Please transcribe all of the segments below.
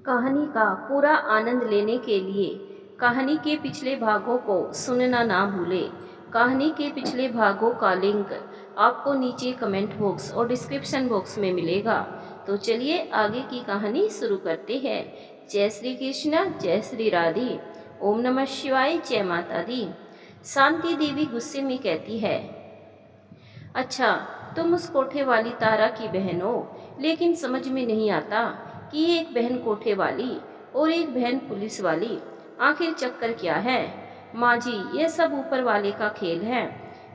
कहानी का पूरा आनंद लेने के लिए कहानी के पिछले भागों को सुनना ना भूलें। कहानी के पिछले भागों का लिंक आपको नीचे कमेंट बॉक्स और डिस्क्रिप्शन बॉक्स में मिलेगा। तो चलिए आगे की कहानी शुरू करते हैं। जय श्री कृष्ण, जय श्री राधे, ओम नमः शिवाय, जय माता दी। शांति देवी गुस्से में कहती है, अच्छा तुम उस कोठे वाली तारा की बहन हो, लेकिन समझ में नहीं आता कि एक बहन कोठे वाली और एक बहन पुलिस वाली, आखिर चक्कर क्या है। माँ जी, यह सब ऊपर वाले का खेल है,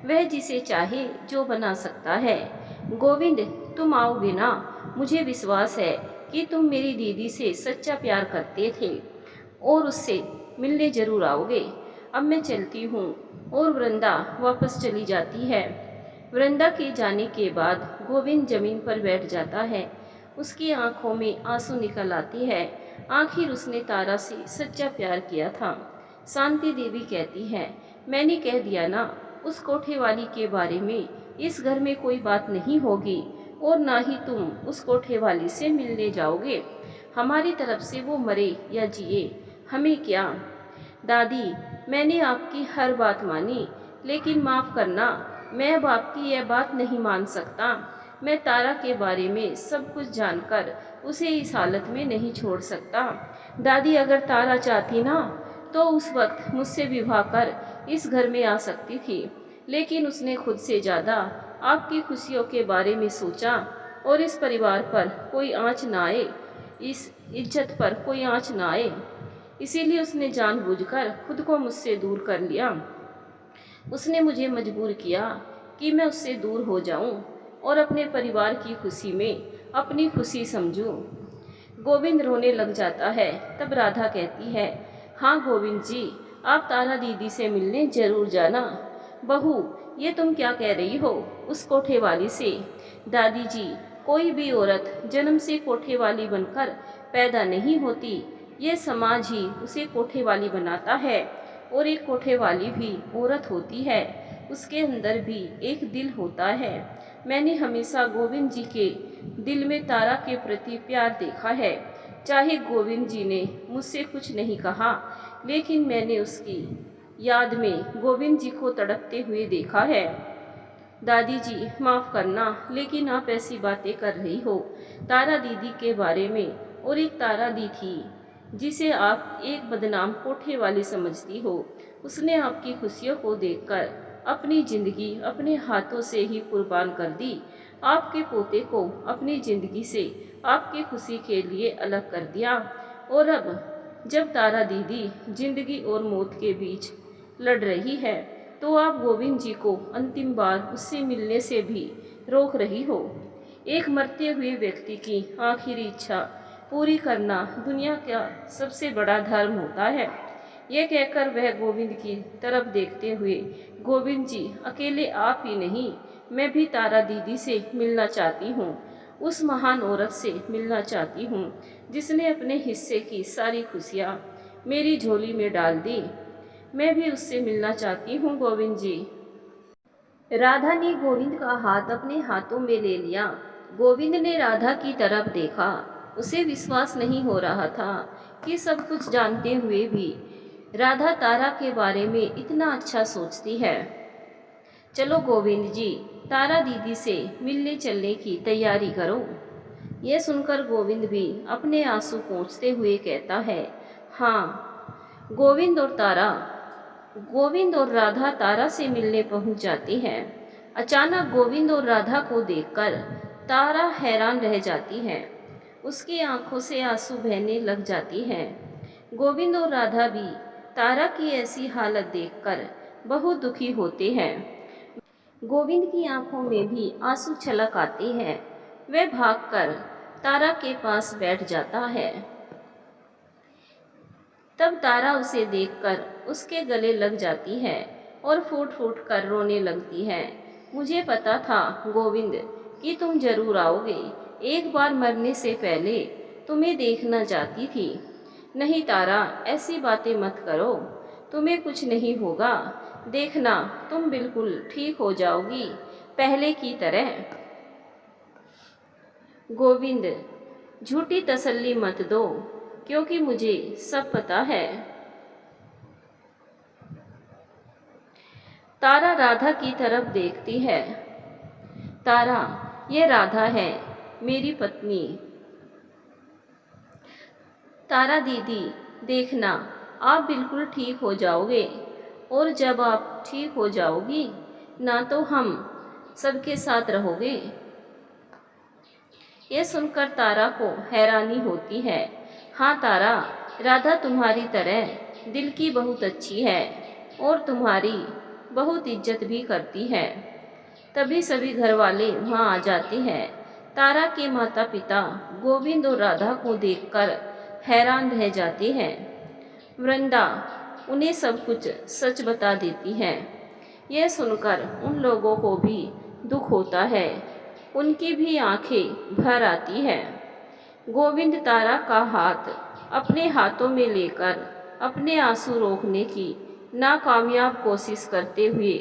वह जिसे चाहे जो बना सकता है। गोविंद, तुम आओगे ना? मुझे विश्वास है कि तुम मेरी दीदी से सच्चा प्यार करते थे और उससे मिलने जरूर आओगे। अब मैं चलती हूँ। और वृंदा वापस चली जाती है। वृंदा के जाने के बाद गोविंद जमीन पर बैठ जाता है। उसकी आंखों में आंसू निकल आते हैं। आखिर उसने तारा से सच्चा प्यार किया था। शांति देवी कहती है, मैंने कह दिया ना, उस कोठे वाली के बारे में इस घर में कोई बात नहीं होगी और ना ही तुम उस कोठे वाली से मिलने जाओगे। हमारी तरफ से वो मरे या जिए, हमें क्या। दादी, मैंने आपकी हर बात मानी, लेकिन माफ़ करना, मैं अब आपकी यह बात नहीं मान सकता। मैं तारा के बारे में सब कुछ जानकर उसे इस हालत में नहीं छोड़ सकता। दादी, अगर तारा चाहती ना तो उस वक्त मुझसे विवाह कर इस घर में आ सकती थी, लेकिन उसने खुद से ज़्यादा आपकी खुशियों के बारे में सोचा और इस परिवार पर कोई आँच ना आए, इस इज्जत पर कोई आँच ना आए, इसीलिए उसने जानबूझकर खुद को मुझसे दूर कर लिया। उसने मुझे मजबूर किया कि मैं उससे दूर हो जाऊं और अपने परिवार की खुशी में अपनी खुशी समझूं। गोविंद रोने लग जाता है। तब राधा कहती है, हाँ गोविंद जी, आप तारा दीदी से मिलने जरूर जाना। बहू, ये तुम क्या कह रही हो? उस कोठे वाली से? दादी जी, कोई भी औरत जन्म से कोठे वाली बनकर पैदा नहीं होती, ये समाज ही उसे कोठे वाली बनाता है। और एक कोठे वाली भी औरत होती है, उसके अंदर भी एक दिल होता है। मैंने हमेशा गोविंद जी के दिल में तारा के प्रति प्यार देखा है। चाहे गोविंद जी ने मुझसे कुछ नहीं कहा, लेकिन मैंने उसकी याद में गोविंद जी को तड़पते हुए देखा है। दादी जी, माफ़ करना, लेकिन आप ऐसी बातें कर रही हो तारा दीदी के बारे में। और एक तारा दी थी जिसे आप एक बदनाम कोठे वाली समझती हो, उसने आपकी खुशियों को देखकर अपनी ज़िंदगी अपने हाथों से ही कुर्बान कर दी। आपके पोते को अपनी ज़िंदगी से आपकी खुशी के लिए अलग कर दिया। और अब जब तारा दीदी ज़िंदगी और मौत के बीच लड़ रही है, तो आप गोविंद जी को अंतिम बार उससे मिलने से भी रोक रही हो। एक मरते हुए व्यक्ति की आखिरी इच्छा पूरी करना दुनिया का सबसे बड़ा धर्म होता है। यह कहकर वह गोविंद की तरफ देखते हुए, गोविंद जी, अकेले आप ही नहीं, मैं भी तारा दीदी से मिलना चाहती हूँ। उस महान औरत से मिलना चाहती हूँ जिसने अपने हिस्से की सारी खुशियाँ मेरी झोली में डाल दी। मैं भी उससे मिलना चाहती हूँ गोविंद जी। राधा ने गोविंद का हाथ अपने हाथों में ले लिया। गोविंद ने राधा की तरफ देखा। उसे विश्वास नहीं हो रहा था कि सब कुछ जानते हुए भी राधा तारा के बारे में इतना अच्छा सोचती है। चलो गोविंद जी, तारा दीदी से मिलने चलने की तैयारी करो। यह सुनकर गोविंद भी अपने आंसू पोंछते हुए कहता है, हाँ। गोविंद और राधा तारा से मिलने पहुंच जाते हैं। अचानक गोविंद और राधा को देखकर तारा हैरान रह जाती है। उसकी आंखों से आंसू बहने लग जाती हैं। गोविंद और राधा भी तारा की ऐसी हालत देखकर बहुत दुखी होते हैं। गोविंद की आंखों में भी आंसू छलक आते हैं। वह भागकर तारा के पास बैठ जाता है। तब तारा उसे देखकर उसके गले लग जाती है और फूट फूट कर रोने लगती है। मुझे पता था गोविंद कि तुम जरूर आओगे। एक बार मरने से पहले तुम्हें देखना चाहती थी। नहीं तारा, ऐसी बातें मत करो, तुम्हें कुछ नहीं होगा। देखना, तुम बिल्कुल ठीक हो जाओगी, पहले की तरह। गोविंद, झूठी तसल्ली मत दो। क्योंकि मुझे सब पता है। तारा राधा की तरफ देखती है। तारा, ये राधा है, मेरी पत्नी। तारा दीदी, देखना, आप बिल्कुल ठीक हो जाओगे, और जब आप ठीक हो जाओगी ना तो हम सबके साथ रहोगे। ये सुनकर तारा को हैरानी होती है। हाँ तारा, राधा तुम्हारी तरह दिल की बहुत अच्छी है और तुम्हारी बहुत इज्जत भी करती है। तभी सभी घर वाले वहाँ आ जाते हैं। तारा के माता पिता गोविंद और राधा को देखकर हैरान रह जाते हैं। वृंदा उन्हें सब कुछ सच बता देती है। यह सुनकर उन लोगों को भी दुख होता है, उनकी भी आंखें भर आती हैं। गोविंद तारा का हाथ अपने हाथों में लेकर अपने आंसू रोकने की नाकामयाब कोशिश करते हुए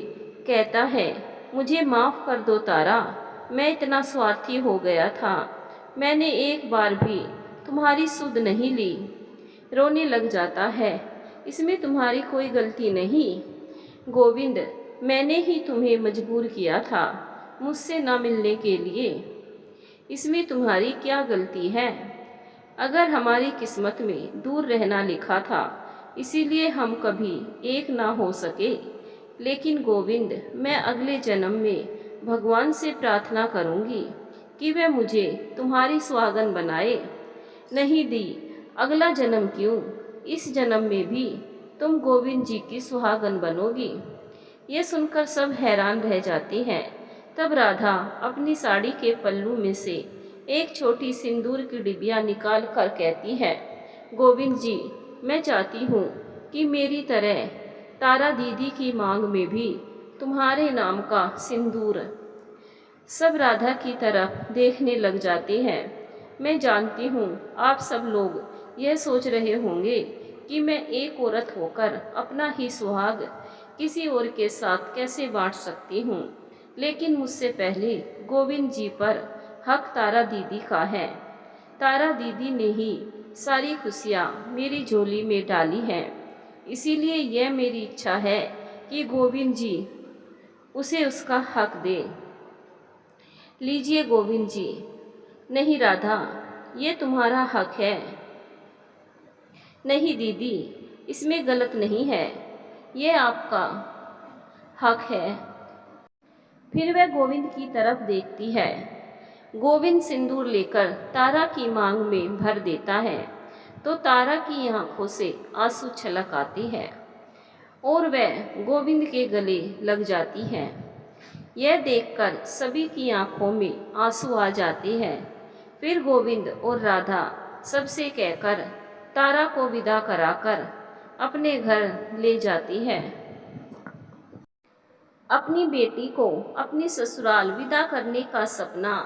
कहता है, मुझे माफ़ कर दो तारा, मैं इतना स्वार्थी हो गया था, मैंने एक बार भी तुम्हारी सुध नहीं ली। रोने लग जाता है, इसमें तुम्हारी कोई गलती नहीं गोविंद, मैंने ही तुम्हें मजबूर किया था मुझसे ना मिलने के लिए, इसमें तुम्हारी क्या गलती है। अगर हमारी किस्मत में दूर रहना लिखा था, इसीलिए हम कभी एक ना हो सके। लेकिन गोविंद, मैं अगले जन्म में भगवान से प्रार्थना करूंगी कि वह मुझे तुम्हारी सुहागन बनाए। नहीं दी, अगला जन्म क्यों, इस जन्म में भी तुम गोविंद जी की सुहागन बनोगी। ये सुनकर सब हैरान रह जाते हैं। तब राधा अपनी साड़ी के पल्लू में से एक छोटी सिंदूर की डिबिया निकाल कर कहती है, गोविंद जी, मैं चाहती हूँ कि मेरी तरह तारा दीदी की मांग में भी तुम्हारे नाम का सिंदूर। सब राधा की तरफ देखने लग जाते हैं। मैं जानती हूँ आप सब लोग यह सोच रहे होंगे कि मैं एक औरत होकर अपना ही सुहाग किसी और के साथ कैसे बांट सकती हूँ, लेकिन मुझसे पहले गोविंद जी पर हक तारा दीदी का है। तारा दीदी ने ही सारी खुशियाँ मेरी झोली में डाली हैं, इसीलिए यह मेरी इच्छा है कि गोविंद जी उसे उसका हक दे। लीजिए गोविंद जी। नहीं राधा, ये तुम्हारा हक है। नहीं दीदी, इसमें गलत नहीं है, ये आपका हक है। फिर वह गोविंद की तरफ देखती है। गोविंद सिंदूर लेकर तारा की मांग में भर देता है तो तारा की आंखों से आंसू छलक आते हैं और वह गोविंद के गले लग जाती है। यह देखकर सभी की आंखों में आंसू आ जाते हैं। फिर गोविंद और राधा सबसे कहकर तारा को विदा कराकर अपने घर ले जाती है। अपनी बेटी को अपनी ससुराल विदा करने का सपना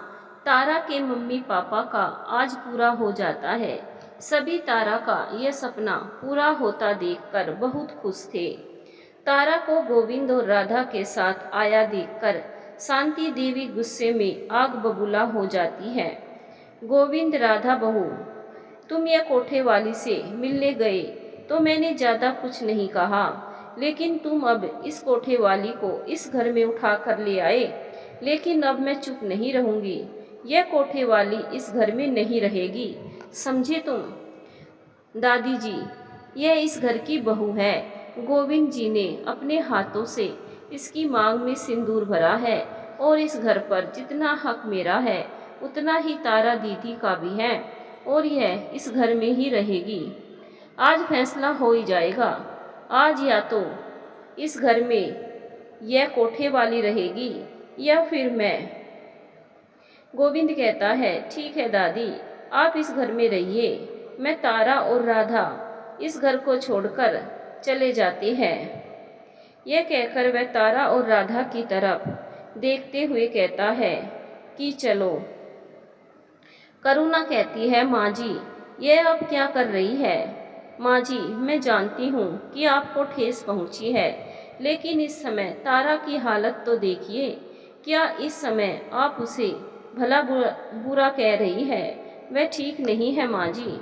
तारा के मम्मी पापा का आज पूरा हो जाता है। सभी तारा का यह सपना पूरा होता देखकर बहुत खुश थे। तारा को गोविंद और राधा के साथ आया देखकर शांति देवी गुस्से में आग बबूला हो जाती है। गोविंद, राधा बहू, तुम यह कोठे वाली से मिलने गए तो मैंने ज़्यादा कुछ नहीं कहा, लेकिन तुम अब इस कोठे वाली को इस घर में उठा कर ले आए। लेकिन अब मैं चुप नहीं रहूँगी, यह कोठे वाली इस घर में नहीं रहेगी, समझे तुम। दादी जी, यह इस घर की बहू है। गोविंद जी ने अपने हाथों से इसकी मांग में सिंदूर भरा है और इस घर पर जितना हक मेरा है उतना ही तारा दीदी का भी है और यह इस घर में ही रहेगी। आज फैसला हो ही जाएगा। आज या तो इस घर में यह कोठे वाली रहेगी या फिर मैं। गोविंद कहता है, ठीक है दादी, आप इस घर में रहिए, मैं तारा और राधा इस घर को छोड़कर चले जाते हैं। यह कहकर वह तारा और राधा की तरफ देखते हुए कहता है कि चलो। करुणा कहती है, माँ जी, यह अब क्या कर रही है। माँ जी, मैं जानती हूँ कि आपको ठेस पहुँची है, लेकिन इस समय तारा की हालत तो देखिए। क्या इस समय आप उसे भला बुरा कह रही है। वह ठीक नहीं है माँ जी।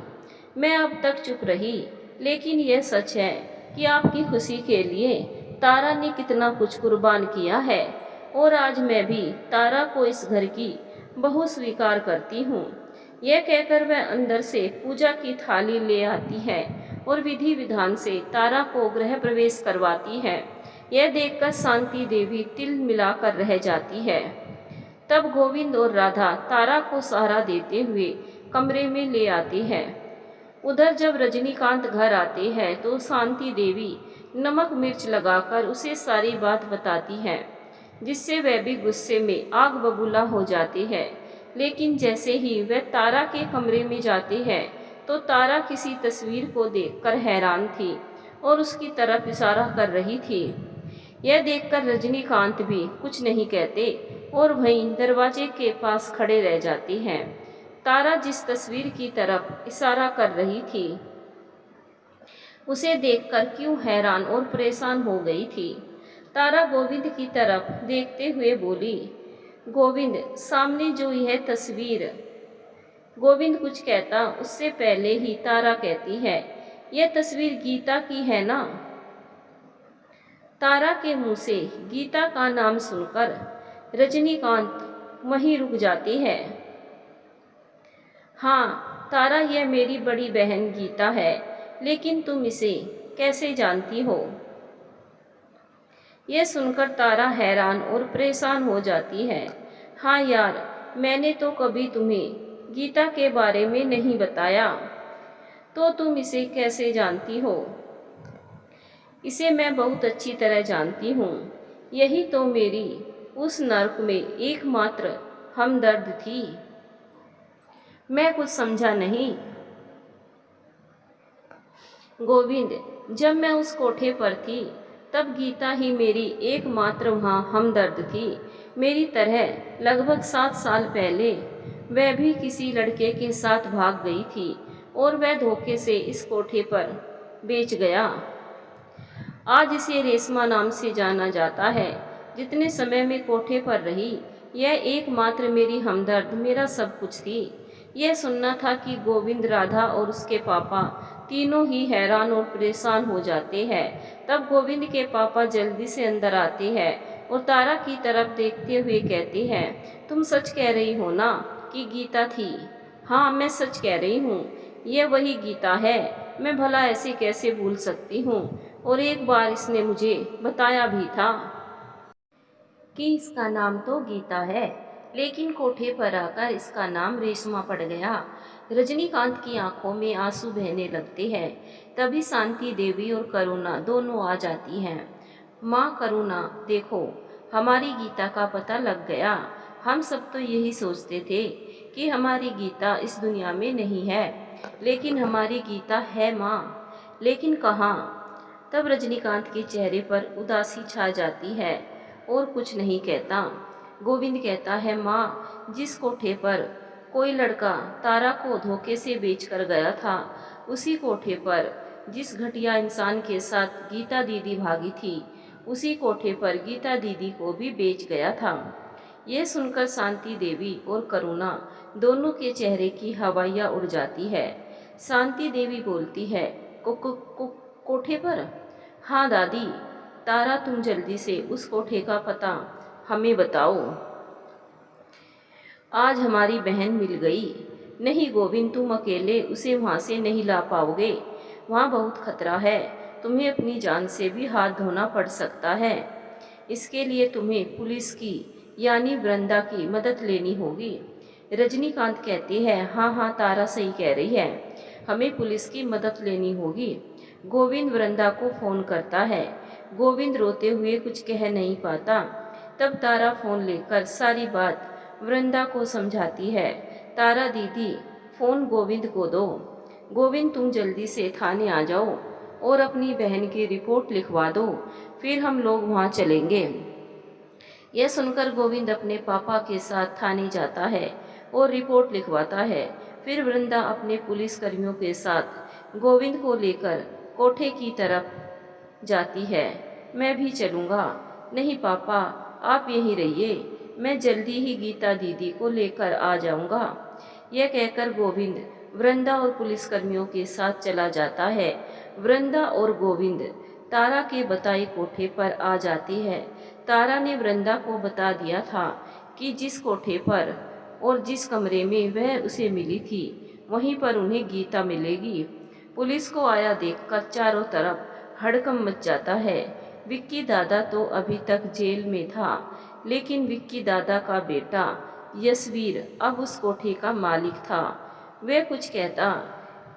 मैं अब तक चुप रही, लेकिन यह सच है कि आपकी खुशी के लिए तारा ने कितना कुछ कुर्बान किया है, और आज मैं भी तारा को इस घर की बहू स्वीकार करती हूँ। यह कहकर वह अंदर से पूजा की थाली ले आती है और विधि विधान से तारा को गृह प्रवेश करवाती है। यह देखकर शांति देवी तिल मिलाकर रह जाती है। तब गोविंद और राधा तारा को सहारा देते हुए कमरे में ले आते हैं। उधर जब रजनीकांत घर आते हैं तो शांति देवी नमक मिर्च लगाकर उसे सारी बात बताती है, जिससे वह भी गुस्से में आग बबूला हो जाती है। लेकिन जैसे ही वह तारा के कमरे में जाते हैं तो तारा किसी तस्वीर को देखकर हैरान थी और उसकी तरफ इशारा कर रही थी। यह देखकर रजनीकांत भी कुछ नहीं कहते और वहीं दरवाजे के पास खड़े रह जाते हैं। तारा जिस तस्वीर की तरफ इशारा कर रही थी उसे देखकर क्यों हैरान और परेशान हो गई थी। तारा गोविंद की तरफ देखते हुए बोली, गोविंद, सामने जो यह तस्वीर। गोविंद कुछ कहता उससे पहले ही तारा कहती है, यह तस्वीर गीता की है ना। तारा के मुंह से गीता का नाम सुनकर रजनीकांत वहीं रुक जाती है। हाँ तारा, यह मेरी बड़ी बहन गीता है, लेकिन तुम इसे कैसे जानती हो। यह सुनकर तारा हैरान और परेशान हो जाती है। हाँ यार, मैंने तो कभी तुम्हें गीता के बारे में नहीं बताया, तो तुम इसे कैसे जानती हो। इसे मैं बहुत अच्छी तरह जानती हूँ। यही तो मेरी उस नर्क में एकमात्र हमदर्द थी। मैं कुछ समझा नहीं। गोविंद, जब मैं उस कोठे पर थी तब गीता ही मेरी एकमात्र वहाँ हमदर्द थी। मेरी तरह लगभग 7 साल पहले वह भी किसी लड़के के साथ भाग गई थी और वह धोखे से इस कोठे पर बेच गया। आज इसे रेशमा नाम से जाना जाता है। जितने समय में कोठे पर रही, यह एकमात्र मेरी हमदर्द, मेरा सब कुछ थी। यह सुनना था कि गोविंद, राधा और उसके पापा तीनों ही हैरान और परेशान हो जाते हैं। तब गोविंद के पापा जल्दी से अंदर आते हैं और तारा की तरफ देखते हुए कहते हैं, तुम सच कह रही हो ना कि गीता थी। हाँ, मैं सच कह रही हूँ, यह वही गीता है। मैं भला ऐसे कैसे भूल सकती हूँ। और एक बार इसने मुझे बताया भी था कि इसका नाम तो गीता है, लेकिन कोठे पर आकर इसका नाम रेशमा पड़ गया। रजनीकांत की आंखों में आंसू बहने लगते हैं। तभी शांति देवी और करुणा दोनों आ जाती हैं। माँ करुणा, देखो, हमारी गीता का पता लग गया। हम सब तो यही सोचते थे कि हमारी गीता इस दुनिया में नहीं है, लेकिन हमारी गीता है माँ। लेकिन कहाँ। तब रजनीकांत के चेहरे पर उदासी छा जाती है और कुछ नहीं कहता। गोविंद कहता है, माँ, जिस कोठे पर कोई लड़का तारा को धोखे से बेचकर गया था, उसी कोठे पर जिस घटिया इंसान के साथ गीता दीदी भागी थी, उसी कोठे पर गीता दीदी को भी बेच गया था। यह सुनकर शांति देवी और करुणा दोनों के चेहरे की हवाइयाँ उड़ जाती है। शांति देवी बोलती है, कोठे पर? हाँ दादी। तारा, तुम जल्दी से उस कोठे का पता हमें बताओ। आज हमारी बहन मिल गई। नहीं गोविंद, तुम अकेले उसे वहाँ से नहीं ला पाओगे। वहाँ बहुत खतरा है। तुम्हें अपनी जान से भी हाथ धोना पड़ सकता है। इसके लिए तुम्हें पुलिस की यानी वृंदा की मदद लेनी होगी। रजनीकांत कहती है, हाँ हाँ, तारा सही कह रही है, हमें पुलिस की मदद लेनी होगी। गोविंद वृंदा को फ़ोन करता है। गोविंद रोते हुए कुछ कह नहीं पाता। तब तारा फ़ोन लेकर सारी बात वृंदा को समझाती है। तारा दीदी, फ़ोन गोविंद को दो। गोविंद, तुम जल्दी से थाने आ जाओ और अपनी बहन की रिपोर्ट लिखवा दो, फिर हम लोग वहाँ चलेंगे। यह सुनकर गोविंद अपने पापा के साथ थाने जाता है और रिपोर्ट लिखवाता है। फिर वृंदा अपने पुलिसकर्मियों के साथ गोविंद को लेकर कोठे की तरफ जाती है। मैं भी चलूँगा। नहीं पापा, आप यहीं रहिए, मैं जल्दी ही गीता दीदी को लेकर आ जाऊँगा। यह कहकर गोविंद वृंदा और पुलिसकर्मियों के साथ चला जाता है। वृंदा और गोविंद तारा के बताए कोठे पर आ जाती है। तारा ने वृंदा को बता दिया था कि जिस कोठे पर और जिस कमरे में वह उसे मिली थी वहीं पर उन्हें गीता मिलेगी। पुलिस को आया देखकर चारों तरफ हड़कंप मच जाता है। विक्की दादा तो अभी तक जेल में था, लेकिन विक्की दादा का बेटा यशवीर अब उस कोठे का मालिक था। वह कुछ कहता,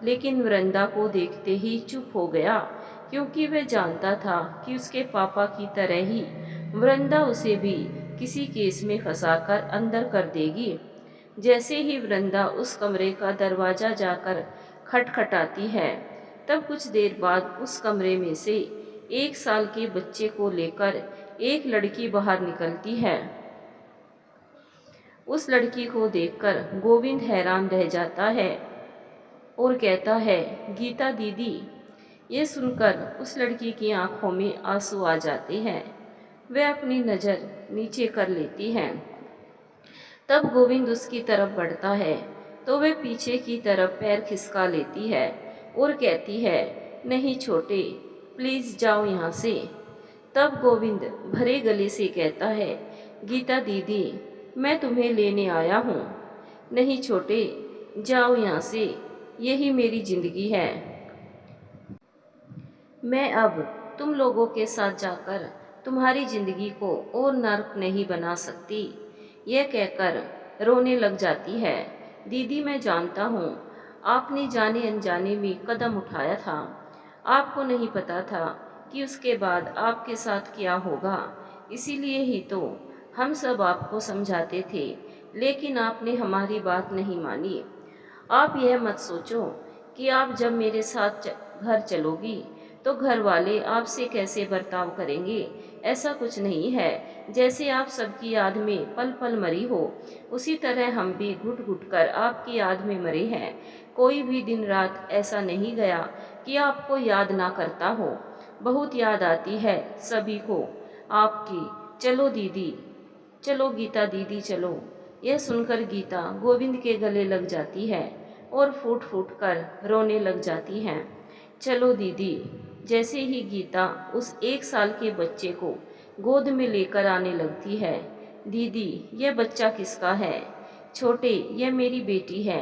लेकिन वृंदा को देखते ही चुप हो गया, क्योंकि वह जानता था कि उसके पापा की तरह ही वृंदा उसे भी किसी केस में फंसाकर अंदर कर देगी। जैसे ही वृंदा उस कमरे का दरवाजा जाकर खटखटाती है, तब कुछ देर बाद उस कमरे में से 1 साल के बच्चे को लेकर एक लड़की बाहर निकलती है। उस लड़की को देखकर गोविंद हैरान रह जाता है और कहता है, गीता दीदी। ये सुनकर उस लड़की की आंखों में आंसू आ जाते हैं। वह अपनी नज़र नीचे कर लेती है। तब गोविंद उसकी तरफ बढ़ता है तो वह पीछे की तरफ पैर खिसका लेती है और कहती है, नहीं छोटे, प्लीज़ जाओ यहाँ से। तब गोविंद भरे गले से कहता है, गीता दीदी, मैं तुम्हें लेने आया हूँ। नहीं छोटे, जाओ यहाँ से, यही मेरी ज़िंदगी है। मैं अब तुम लोगों के साथ जाकर तुम्हारी ज़िंदगी को और नर्क नहीं बना सकती। यह कहकर रोने लग जाती है। दीदी, मैं जानता हूँ आपने जाने अनजाने में कदम उठाया था। आपको नहीं पता था कि उसके बाद आपके साथ क्या होगा। इसीलिए ही तो हम सब आपको समझाते थे, लेकिन आपने हमारी बात नहीं मानी। आप यह मत सोचो कि आप जब मेरे साथ घर चलोगी तो घर वाले आपसे कैसे बर्ताव करेंगे। ऐसा कुछ नहीं है। जैसे आप सबकी याद में पल पल मरी हो, उसी तरह हम भी घुट घुट कर आपकी याद में मरे हैं। कोई भी दिन रात ऐसा नहीं गया कि आपको याद ना करता हो। बहुत याद आती है सभी को आपकी। चलो दीदी, चलो गीता दीदी, चलो। यह सुनकर गीता गोविंद के गले लग जाती है और फूट फूट कर रोने लग जाती हैं। चलो दीदी। जैसे ही गीता उस 1 साल के बच्चे को गोद में लेकर आने लगती है, दीदी, यह बच्चा किसका है? छोटे, यह मेरी बेटी है।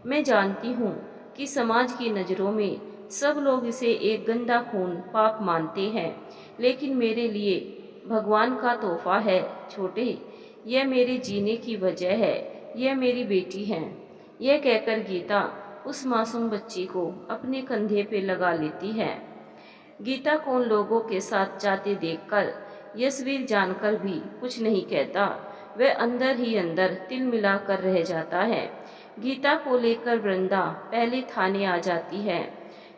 मैं जानती हूँ कि समाज की नज़रों में सब लोग इसे एक गंदा खून पाप मानते हैं, लेकिन मेरे लिए भगवान का तोहफा है। छोटे, यह मेरे जीने की वजह है। यह मेरी बेटी है। यह कहकर गीता उस मासूम बच्ची को अपने कंधे पे लगा लेती है। गीता को उन लोगों के साथ जाते देखकर यशवीर जानकर भी कुछ नहीं कहता। वह अंदर ही अंदर तिल मिला कर रह जाता है। गीता को लेकर वृंदा पहले थाने आ जाती है,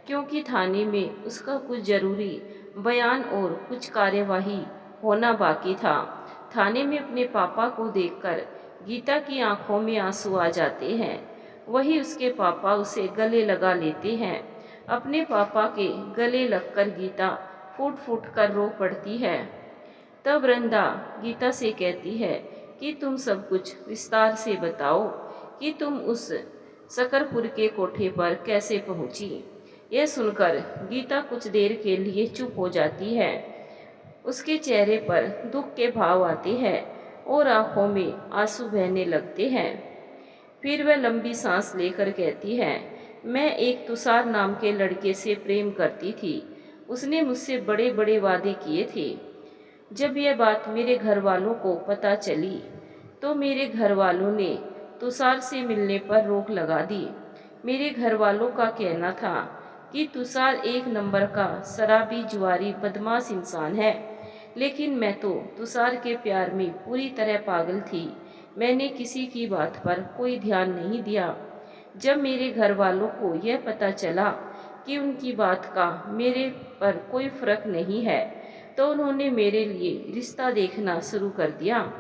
क्योंकि थाने में उसका कुछ ज़रूरी बयान और कुछ कार्यवाही होना बाकी था। थाने में अपने पापा को देखकर गीता की आंखों में आंसू आ जाते हैं। वही उसके पापा उसे गले लगा लेते हैं। अपने पापा के गले लगकर गीता फूट फूट कर रो पड़ती है। तब वृंदा गीता से कहती है कि तुम सब कुछ विस्तार से बताओ कि तुम उस शकरपुर के कोठे पर कैसे पहुंची। यह सुनकर गीता कुछ देर के लिए चुप हो जाती है। उसके चेहरे पर दुख के भाव आते हैं और आंखों में आंसू बहने लगते हैं। फिर वह लंबी सांस लेकर कहती है, मैं एक तुषार नाम के लड़के से प्रेम करती थी। उसने मुझसे बड़े बड़े वादे किए थे। जब यह बात मेरे घर वालों को पता चली तो मेरे घर वालों ने तुषार से मिलने पर रोक लगा दी। मेरे घर वालों का कहना था कि तुषार एक नंबर का शराबी, जुआरी, बदमाश इंसान है, लेकिन मैं तो तुषार के प्यार में पूरी तरह पागल थी। मैंने किसी की बात पर कोई ध्यान नहीं दिया। जब मेरे घर वालों को यह पता चला कि उनकी बात का मेरे पर कोई फर्क नहीं है, तो उन्होंने मेरे लिए रिश्ता देखना शुरू कर दिया।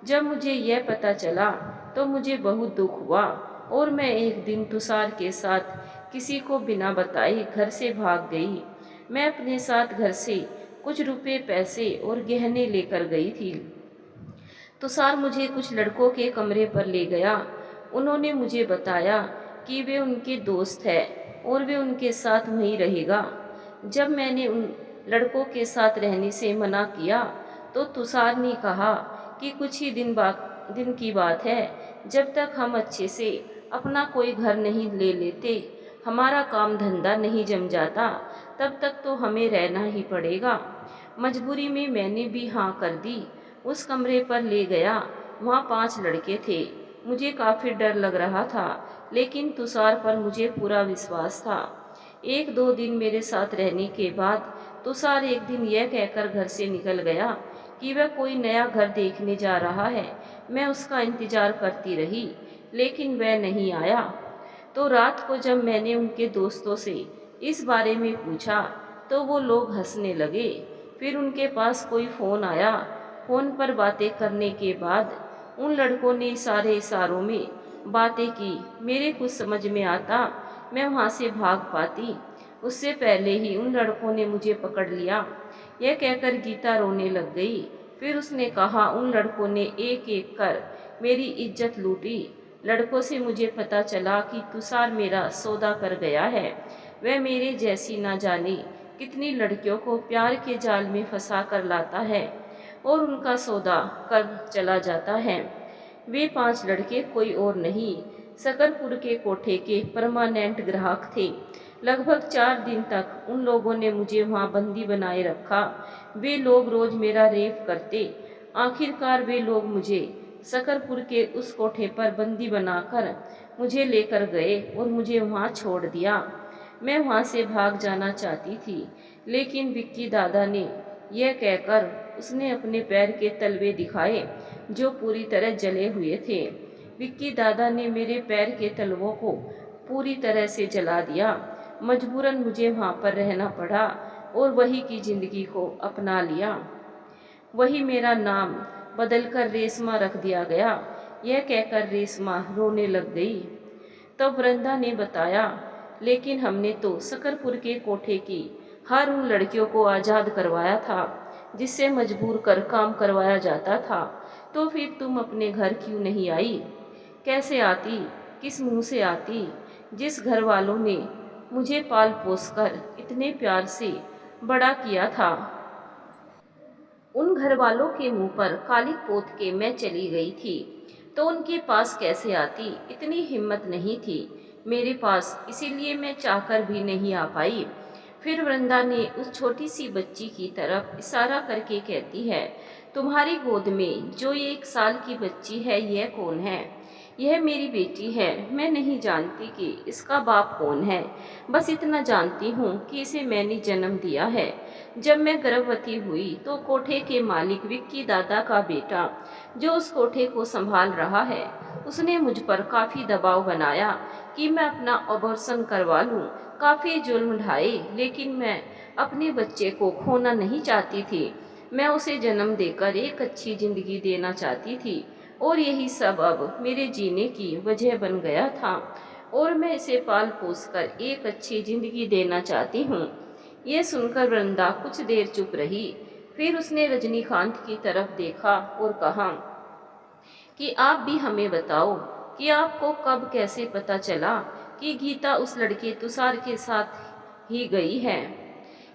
जब मुझे यह पता चला तो मुझे बहुत दुख हुआ और मैं एक दिन तुषार के साथ किसी को बिना बताए घर से भाग गई। मैं अपने साथ घर से कुछ रुपए, पैसे और गहने लेकर गई थी। तुषार मुझे कुछ लड़कों के कमरे पर ले गया। उन्होंने मुझे बताया कि वे उनके दोस्त है और वे उनके साथ वहीं रहेगा। जब मैंने उन लड़कों के साथ रहने से मना किया तो तुषार ने कहा कि कुछ ही दिन की बात है, जब तक हम अच्छे से अपना कोई घर नहीं ले लेते, हमारा काम धंधा नहीं जम जाता, तब तक तो हमें रहना ही पड़ेगा। मजबूरी में मैंने भी हाँ कर दी। उस कमरे पर ले गया। वहाँ 5 लड़के थे। मुझे काफ़ी डर लग रहा था, लेकिन तुषार पर मुझे पूरा विश्वास था। 1-2 दिन मेरे साथ रहने के बाद तुषार एक दिन यह कहकर घर से निकल गया कि वह कोई नया घर देखने जा रहा है। मैं उसका इंतज़ार करती रही, लेकिन वह नहीं आया। तो रात को जब मैंने उनके दोस्तों से इस बारे में पूछा तो वो लोग हंसने लगे। फिर उनके पास कोई फ़ोन आया। फ़ोन पर बातें करने के बाद उन लड़कों ने इशारों में बातें की। मेरे कुछ समझ में आता, मैं वहाँ से भाग पाती, उससे पहले ही उन लड़कों ने मुझे पकड़ लिया। यह कहकर गीता रोने लग गई। फिर उसने कहा उन लड़कों ने एक एक कर मेरी इज्जत लूटी। लड़कों से मुझे पता चला कि तुषार मेरा सौदा कर गया है। वह मेरे जैसी ना जाने कितनी लड़कियों को प्यार के जाल में फंसा कर लाता है और उनका सौदा कर चला जाता है। वे 5 लड़के कोई और नहीं, सकरपुर के कोठे के परमानेंट ग्राहक थे। लगभग 4 दिन तक उन लोगों ने मुझे वहाँ बंदी बनाए रखा। वे लोग रोज मेरा रेप करते। आखिरकार वे लोग मुझे सकरपुर के उस कोठे पर बंदी बनाकर मुझे लेकर गए और मुझे वहाँ छोड़ दिया। मैं वहाँ से भाग जाना चाहती थी, लेकिन विक्की दादा ने यह कहकर उसने अपने पैर के तलवे दिखाए जो पूरी तरह जले हुए थे। विक्की दादा ने मेरे पैर के तलवों को पूरी तरह से जला दिया। मजबूरन मुझे वहाँ पर रहना पड़ा और वही की ज़िंदगी को अपना लिया। वही मेरा नाम बदलकर रेशमा रख दिया गया। यह कहकर रेशमा रोने लग गई। तब वृंदा ने बताया, लेकिन हमने तो सकरपुर के कोठे की हर उन लड़कियों को आज़ाद करवाया था जिससे मजबूर कर काम करवाया जाता था। तो फिर तुम अपने घर क्यों नहीं आई? कैसे आती? किस मुंह से आती? जिस घर वालों ने मुझे पाल पोस कर इतने प्यार से बड़ा किया था, उन घर वालों के मुंह पर कालिक पोत के मैं चली गई थी, तो उनके पास कैसे आती? इतनी हिम्मत नहीं थी मेरे पास, इसीलिए मैं चाहकर भी नहीं आ पाई। फिर वृंदा ने उस छोटी सी बच्ची की तरफ इशारा करके कहती है, तुम्हारी गोद में जो ये 1 साल की बच्ची है, यह कौन है? यह मेरी बेटी है। मैं नहीं जानती कि इसका बाप कौन है, बस इतना जानती हूँ कि इसे मैंने जन्म दिया है। जब मैं गर्भवती हुई तो कोठे के मालिक विक्की दादा का बेटा, जो उस कोठे को संभाल रहा है, उसने मुझ पर काफ़ी दबाव बनाया कि मैं अपना अबॉर्शन करवा लूँ। काफ़ी जुल्म ढाए, लेकिन मैं अपने बच्चे को खोना नहीं चाहती थी। मैं उसे जन्म देकर एक अच्छी ज़िंदगी देना चाहती थी और यही सब अब मेरे जीने की वजह बन गया था और मैं इसे पाल पोस कर एक अच्छी ज़िंदगी देना चाहती हूँ। ये सुनकर वृंदा कुछ देर चुप रही। फिर उसने रजनीकांत की तरफ देखा और कहा कि आप भी हमें बताओ कि आपको कब कैसे पता चला कि गीता उस लड़के तुषार के साथ ही गई है।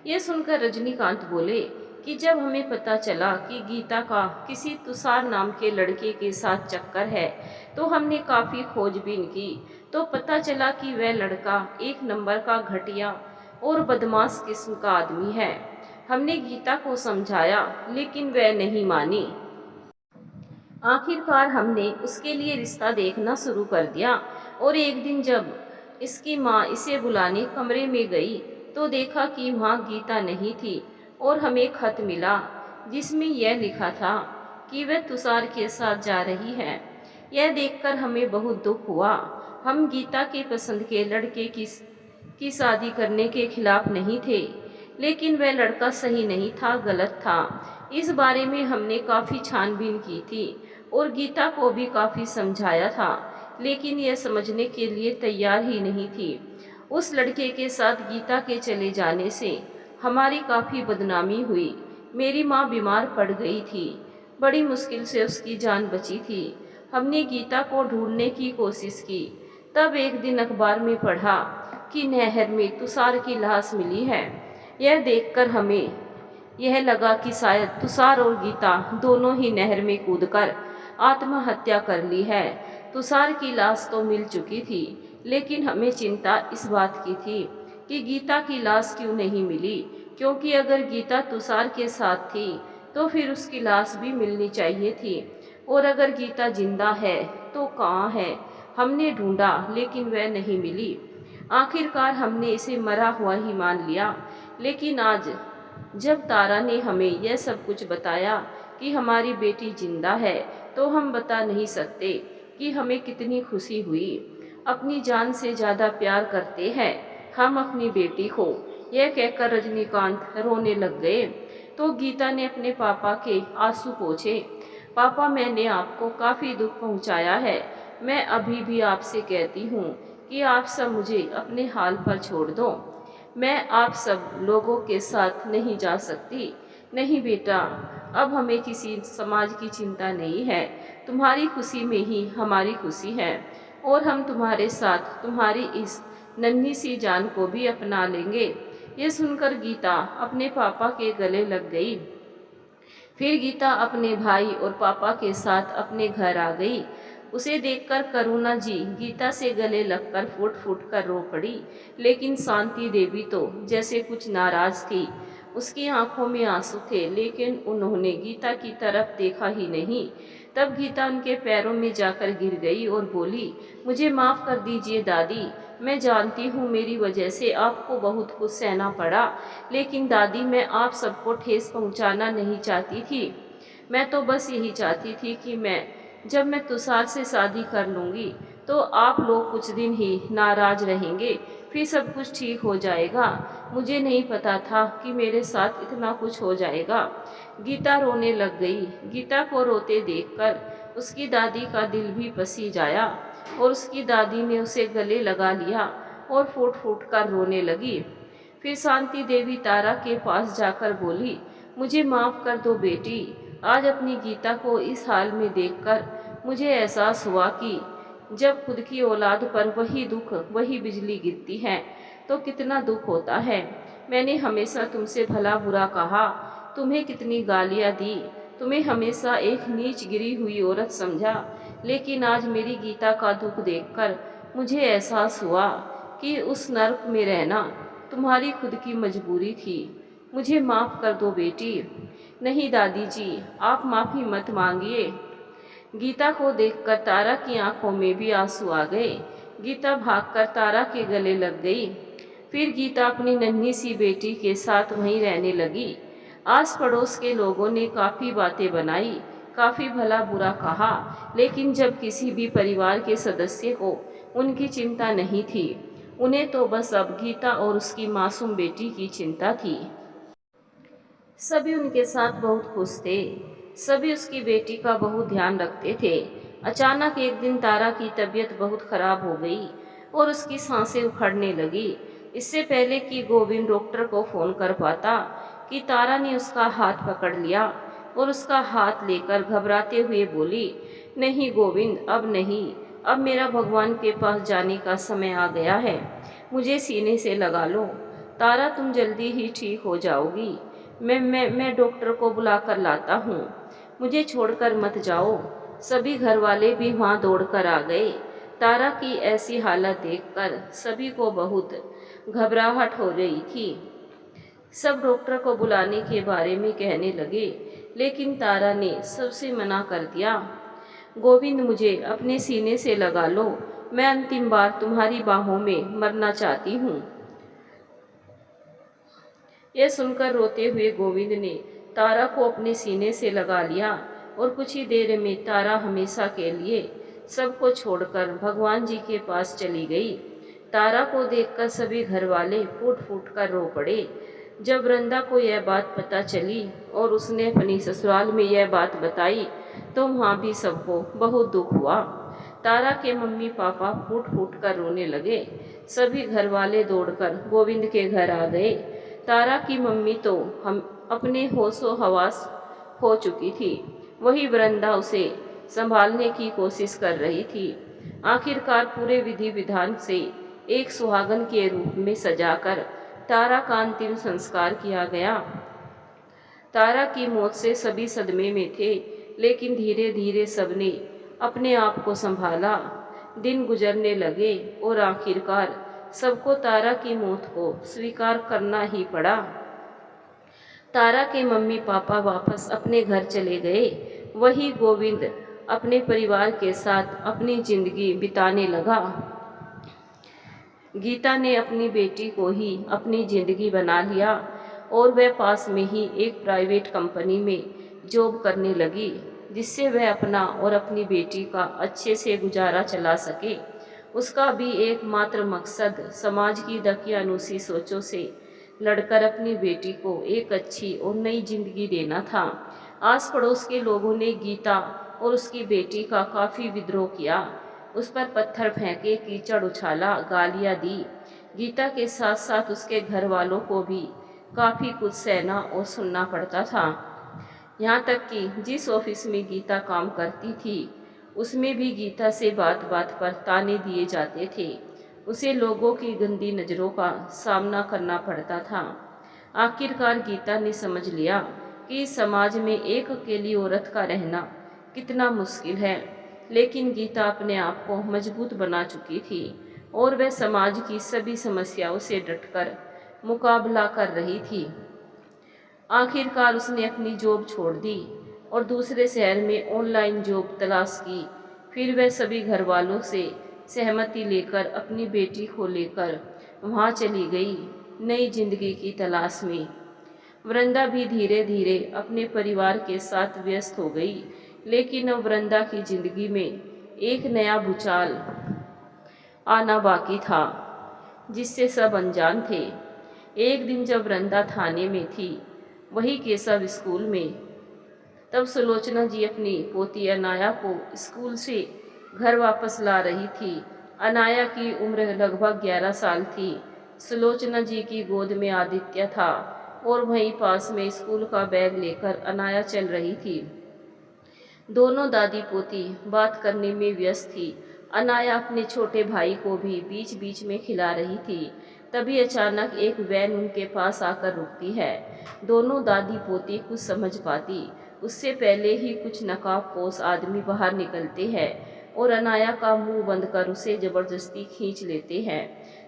यह सुनकर रजनीकांत बोले कि जब हमें पता चला कि गीता का किसी तुषार नाम के लड़के के साथ चक्कर है, तो हमने काफ़ी खोजबीन की, तो पता चला कि वह लड़का 1 नंबर का घटिया और बदमाश किस्म का आदमी है। हमने गीता को समझाया, लेकिन वह नहीं मानी। आखिरकार हमने उसके लिए रिश्ता देखना शुरू कर दिया और एक दिन जब इसकी माँ इसे बुलाने कमरे में गई तो देखा कि वहाँ गीता नहीं थी और हमें खत मिला जिसमें यह लिखा था कि वह तुषार के साथ जा रही है। यह देखकर हमें बहुत दुख हुआ। हम गीता के पसंद के लड़के की शादी करने के खिलाफ नहीं थे, लेकिन वह लड़का सही नहीं था, गलत था। इस बारे में हमने काफ़ी छानबीन की थी और गीता को भी काफ़ी समझाया था, लेकिन यह समझने के लिए तैयार ही नहीं थी। उस लड़के के साथ गीता के चले जाने से हमारी काफ़ी बदनामी हुई। मेरी माँ बीमार पड़ गई थी, बड़ी मुश्किल से उसकी जान बची थी। हमने गीता को ढूंढने की कोशिश की, तब एक दिन अखबार में पढ़ा कि नहर में तुषार की लाश मिली है। यह देखकर हमें यह लगा कि शायद तुषार और गीता दोनों ही नहर में कूदकर आत्महत्या कर ली है। तुषार की लाश तो मिल चुकी थी, लेकिन हमें चिंता इस बात की थी कि गीता की लाश क्यों नहीं मिली, क्योंकि अगर गीता तुषार के साथ थी तो फिर उसकी लाश भी मिलनी चाहिए थी। और अगर गीता जिंदा है तो कहाँ है? हमने ढूंढा लेकिन वह नहीं मिली। आखिरकार हमने इसे मरा हुआ ही मान लिया। लेकिन आज जब तारा ने हमें यह सब कुछ बताया कि हमारी बेटी जिंदा है, तो हम बता नहीं सकते कि हमें कितनी खुशी हुई। अपनी जान से ज़्यादा प्यार करते हैं हम अपनी बेटी को, यह कहकर रजनीकांत रोने लग गए। तो गीता ने अपने पापा के आंसू पोंछे। पापा, मैंने आपको काफ़ी दुख पहुंचाया है। मैं अभी भी आपसे कहती हूँ कि आप सब मुझे अपने हाल पर छोड़ दो। मैं आप सब लोगों के साथ नहीं जा सकती। नहीं बेटा, अब हमें किसी समाज की चिंता नहीं है। तुम्हारी खुशी में ही हमारी खुशी है और हम तुम्हारे साथ तुम्हारी इस नन्ही सी जान को भी अपना लेंगे। ये सुनकर गीता अपने पापा के गले लग गई। फिर गीता अपने भाई और पापा के साथ अपने घर आ गई। उसे देखकर करुणा जी गीता से गले लगकर फूट फूट कर रो पड़ी। लेकिन शांति देवी तो जैसे कुछ नाराज थी। उसकी आंखों में आंसू थे, लेकिन उन्होंने गीता की तरफ देखा ही नहीं। तब गीता उनके पैरों में जाकर गिर गई और बोली, मुझे माफ़ कर दीजिए दादी। मैं जानती हूँ मेरी वजह से आपको बहुत कुछ सहना पड़ा, लेकिन दादी मैं आप सबको ठेस पहुँचाना नहीं चाहती थी। मैं तो बस यही चाहती थी कि जब मैं तुषार से शादी कर लूँगी तो आप लोग कुछ दिन ही नाराज रहेंगे, फिर सब कुछ ठीक हो जाएगा। मुझे नहीं पता था कि मेरे साथ इतना कुछ हो जाएगा। गीता रोने लग गई। गीता को रोते देखकर उसकी दादी का दिल भी पसीज आया और उसकी दादी ने उसे गले लगा लिया और फूट फूट कर रोने लगी। फिर शांति देवी तारा के पास जाकर बोली, मुझे माफ़ कर दो बेटी। आज अपनी गीता को इस हाल में देखकर मुझे एहसास हुआ कि जब खुद की औलाद पर वही दुख, वही बिजली गिरती है तो कितना दुख होता है। मैंने हमेशा तुमसे भला बुरा कहा, तुम्हें कितनी गालियाँ दी, तुम्हें हमेशा एक नीच गिरी हुई औरत समझा, लेकिन आज मेरी गीता का दुख देखकर मुझे एहसास हुआ कि उस नर्क में रहना तुम्हारी खुद की मजबूरी थी। मुझे माफ़ कर दो बेटी। नहीं दादी जी, आप माफ़ी मत मांगिए। गीता को देखकर तारा की आंखों में भी आंसू आ गए। गीता भागकर तारा के गले लग गई। फिर गीता अपनी नन्ही सी बेटी के साथ वहीं रहने लगी। आस पड़ोस के लोगों ने काफ़ी बातें बनाई, काफ़ी भला बुरा कहा, लेकिन जब किसी भी परिवार के सदस्य को उनकी चिंता नहीं थी, उन्हें तो बस अब गीता और उसकी मासूम बेटी की चिंता थी। सभी उनके साथ बहुत खुश थे। सभी उसकी बेटी का बहुत ध्यान रखते थे। अचानक एक दिन तारा की तबीयत बहुत खराब हो गई और उसकी सांसें उखड़ने लगी। इससे पहले कि गोविंद डॉक्टर को फ़ोन कर पाता कि तारा ने उसका हाथ पकड़ लिया और उसका हाथ लेकर घबराते हुए बोली, नहीं गोविंद, अब नहीं। अब मेरा भगवान के पास जाने का समय आ गया है। मुझे सीने से लगा लो। तारा, तुम जल्दी ही ठीक हो जाओगी। मैं डॉक्टर को बुला कर लाता हूँ। मुझे छोड़कर मत जाओ। सभी घर वाले भी वहाँ दौड़कर आ गए। तारा की ऐसी हालत देखकर सभी को बहुत घबराहट हो रही थी। सब डॉक्टर को बुलाने के बारे में कहने लगे, लेकिन तारा ने सबसे मना कर दिया। गोविंद, मुझे अपने सीने से लगा लो। मैं अंतिम बार तुम्हारी बाहों में मरना चाहती हूँ। यह सुनकर रोते हुए गोविंद ने तारा को अपने सीने से लगा लिया और कुछ ही देर में तारा हमेशा के लिए सबको छोड़कर भगवान जी के पास चली गई। तारा को देखकर सभी घर वाले फूट फूट कर रो पड़े। जब वृंदा को यह बात पता चली और उसने अपनी ससुराल में यह बात बताई तो वहाँ भी सबको बहुत दुख हुआ। तारा के मम्मी पापा फूट फूट कर रोने लगे। सभी घर वाले दौड़कर गोविंद के घर आ गए। तारा की मम्मी तो हम अपने होशो हवास हो चुकी थी। वही वृंदा उसे संभालने की कोशिश कर रही थी। आखिरकार पूरे विधि विधान से एक सुहागन के रूप में सजाकर तारा का अंतिम संस्कार किया गया। तारा की मौत से सभी सदमे में थे, लेकिन धीरे धीरे सबने अपने आप को संभाला। दिन गुजरने लगे और आखिरकार सबको तारा की मौत को स्वीकार करना ही पड़ा। तारा के मम्मी पापा वापस अपने घर चले गए। वही गोविंद अपने परिवार के साथ अपनी जिंदगी बिताने लगा। गीता ने अपनी बेटी को ही अपनी जिंदगी बना लिया और वह पास में ही एक प्राइवेट कंपनी में जॉब करने लगी, जिससे वह अपना और अपनी बेटी का अच्छे से गुजारा चला सके। उसका भी एकमात्र मकसद समाज की दकियानूसी सोचों से लड़कर अपनी बेटी को एक अच्छी और नई जिंदगी देना था। आस पड़ोस के लोगों ने गीता और उसकी बेटी का काफ़ी विद्रोह किया। उस पर पत्थर फेंके, कीचड़ उछाला, गालियाँ दी। गीता के साथ साथ उसके घर वालों को भी काफ़ी कुछ सहना और सुनना पड़ता था। यहाँ तक कि जिस ऑफिस में गीता काम करती थी उसमें भी गीता से बात बात पर ताने दिए जाते थे। उसे लोगों की गंदी नज़रों का सामना करना पड़ता था। आखिरकार गीता ने समझ लिया कि समाज में एक अकेली औरत का रहना कितना मुश्किल है, लेकिन गीता अपने आप को मजबूत बना चुकी थी और वह समाज की सभी समस्याओं से डटकर मुकाबला कर रही थी। आखिरकार उसने अपनी जॉब छोड़ दी और दूसरे शहर में ऑनलाइन जॉब तलाश की। फिर वह सभी घर वालों से सहमति लेकर अपनी बेटी को लेकर वहाँ चली गई, नई जिंदगी की तलाश में। वृंदा भी धीरे धीरे अपने परिवार के साथ व्यस्त हो गई, लेकिन अब वृंदा की जिंदगी में एक नया भूचाल आना बाकी था, जिससे सब अनजान थे। एक दिन जब वृंदा थाने में थी, वही केशव स्कूल में, तब सुलोचना जी अपनी पोती अनाया को स्कूल से घर वापस ला रही थी। अनाया की उम्र लगभग 11 साल थी। सुलोचना जी की गोद में आदित्य था और वहीं पास में स्कूल का बैग लेकर अनाया चल रही थी। दोनों दादी पोती बात करने में व्यस्त थी। अनाया अपने छोटे भाई को भी बीच बीच में खिला रही थी। तभी अचानक एक वैन उनके पास आकर रुकती है। दोनों दादी पोती कुछ समझ पाती उससे पहले ही कुछ नकाबपोश आदमी बाहर निकलते हैं और अनाया का मुंह बंद कर उसे जबरदस्ती खींच लेते हैं।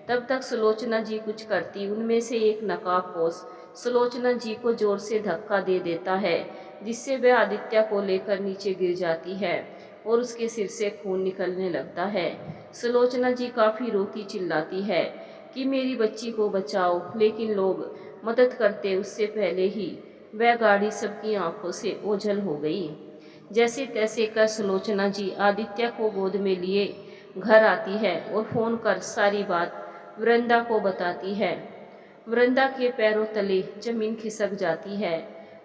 तब तक सुलोचना जी कुछ करती उनमें से एक नकाबपोश सुलोचना जी को जोर से धक्का दे देता है, जिससे वह आदित्य को लेकर नीचे गिर जाती है और उसके सिर से खून निकलने लगता है। सुलोचना जी काफ़ी रोती चिल्लाती है कि मेरी बच्ची को बचाओ, लेकिन लोग मदद करते उससे पहले ही वह गाड़ी सबकी आंखों से ओझल हो गई। जैसे तैसे कर सुलोचना जी आदित्य को गोद में लिए घर आती है और फ़ोन कर सारी बात वृंदा को बताती है। वृंदा के पैरों तले जमीन खिसक जाती है।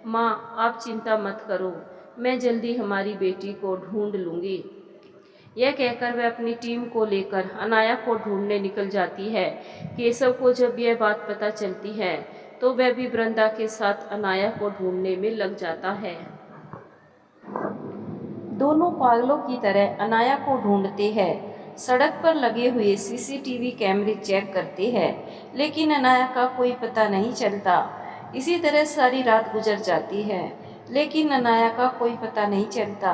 माँ, आप चिंता मत करो, मैं जल्दी हमारी बेटी को ढूंढ लूँगी। यह कहकर वह अपनी टीम को लेकर अनाया को ढूंढने निकल जाती है। केशव को जब यह बात पता चलती है तो वह भी वृंदा के साथ अनाया को ढूंढने में लग जाता है। दोनों पागलों की तरह अनाया को ढूंढते हैं। सड़क पर लगे हुए सीसीटीवी कैमरे चेक करते हैं, लेकिन अनाया का कोई पता नहीं चलता। इसी तरह सारी रात गुजर जाती है, लेकिन अनाया का कोई पता नहीं चलता।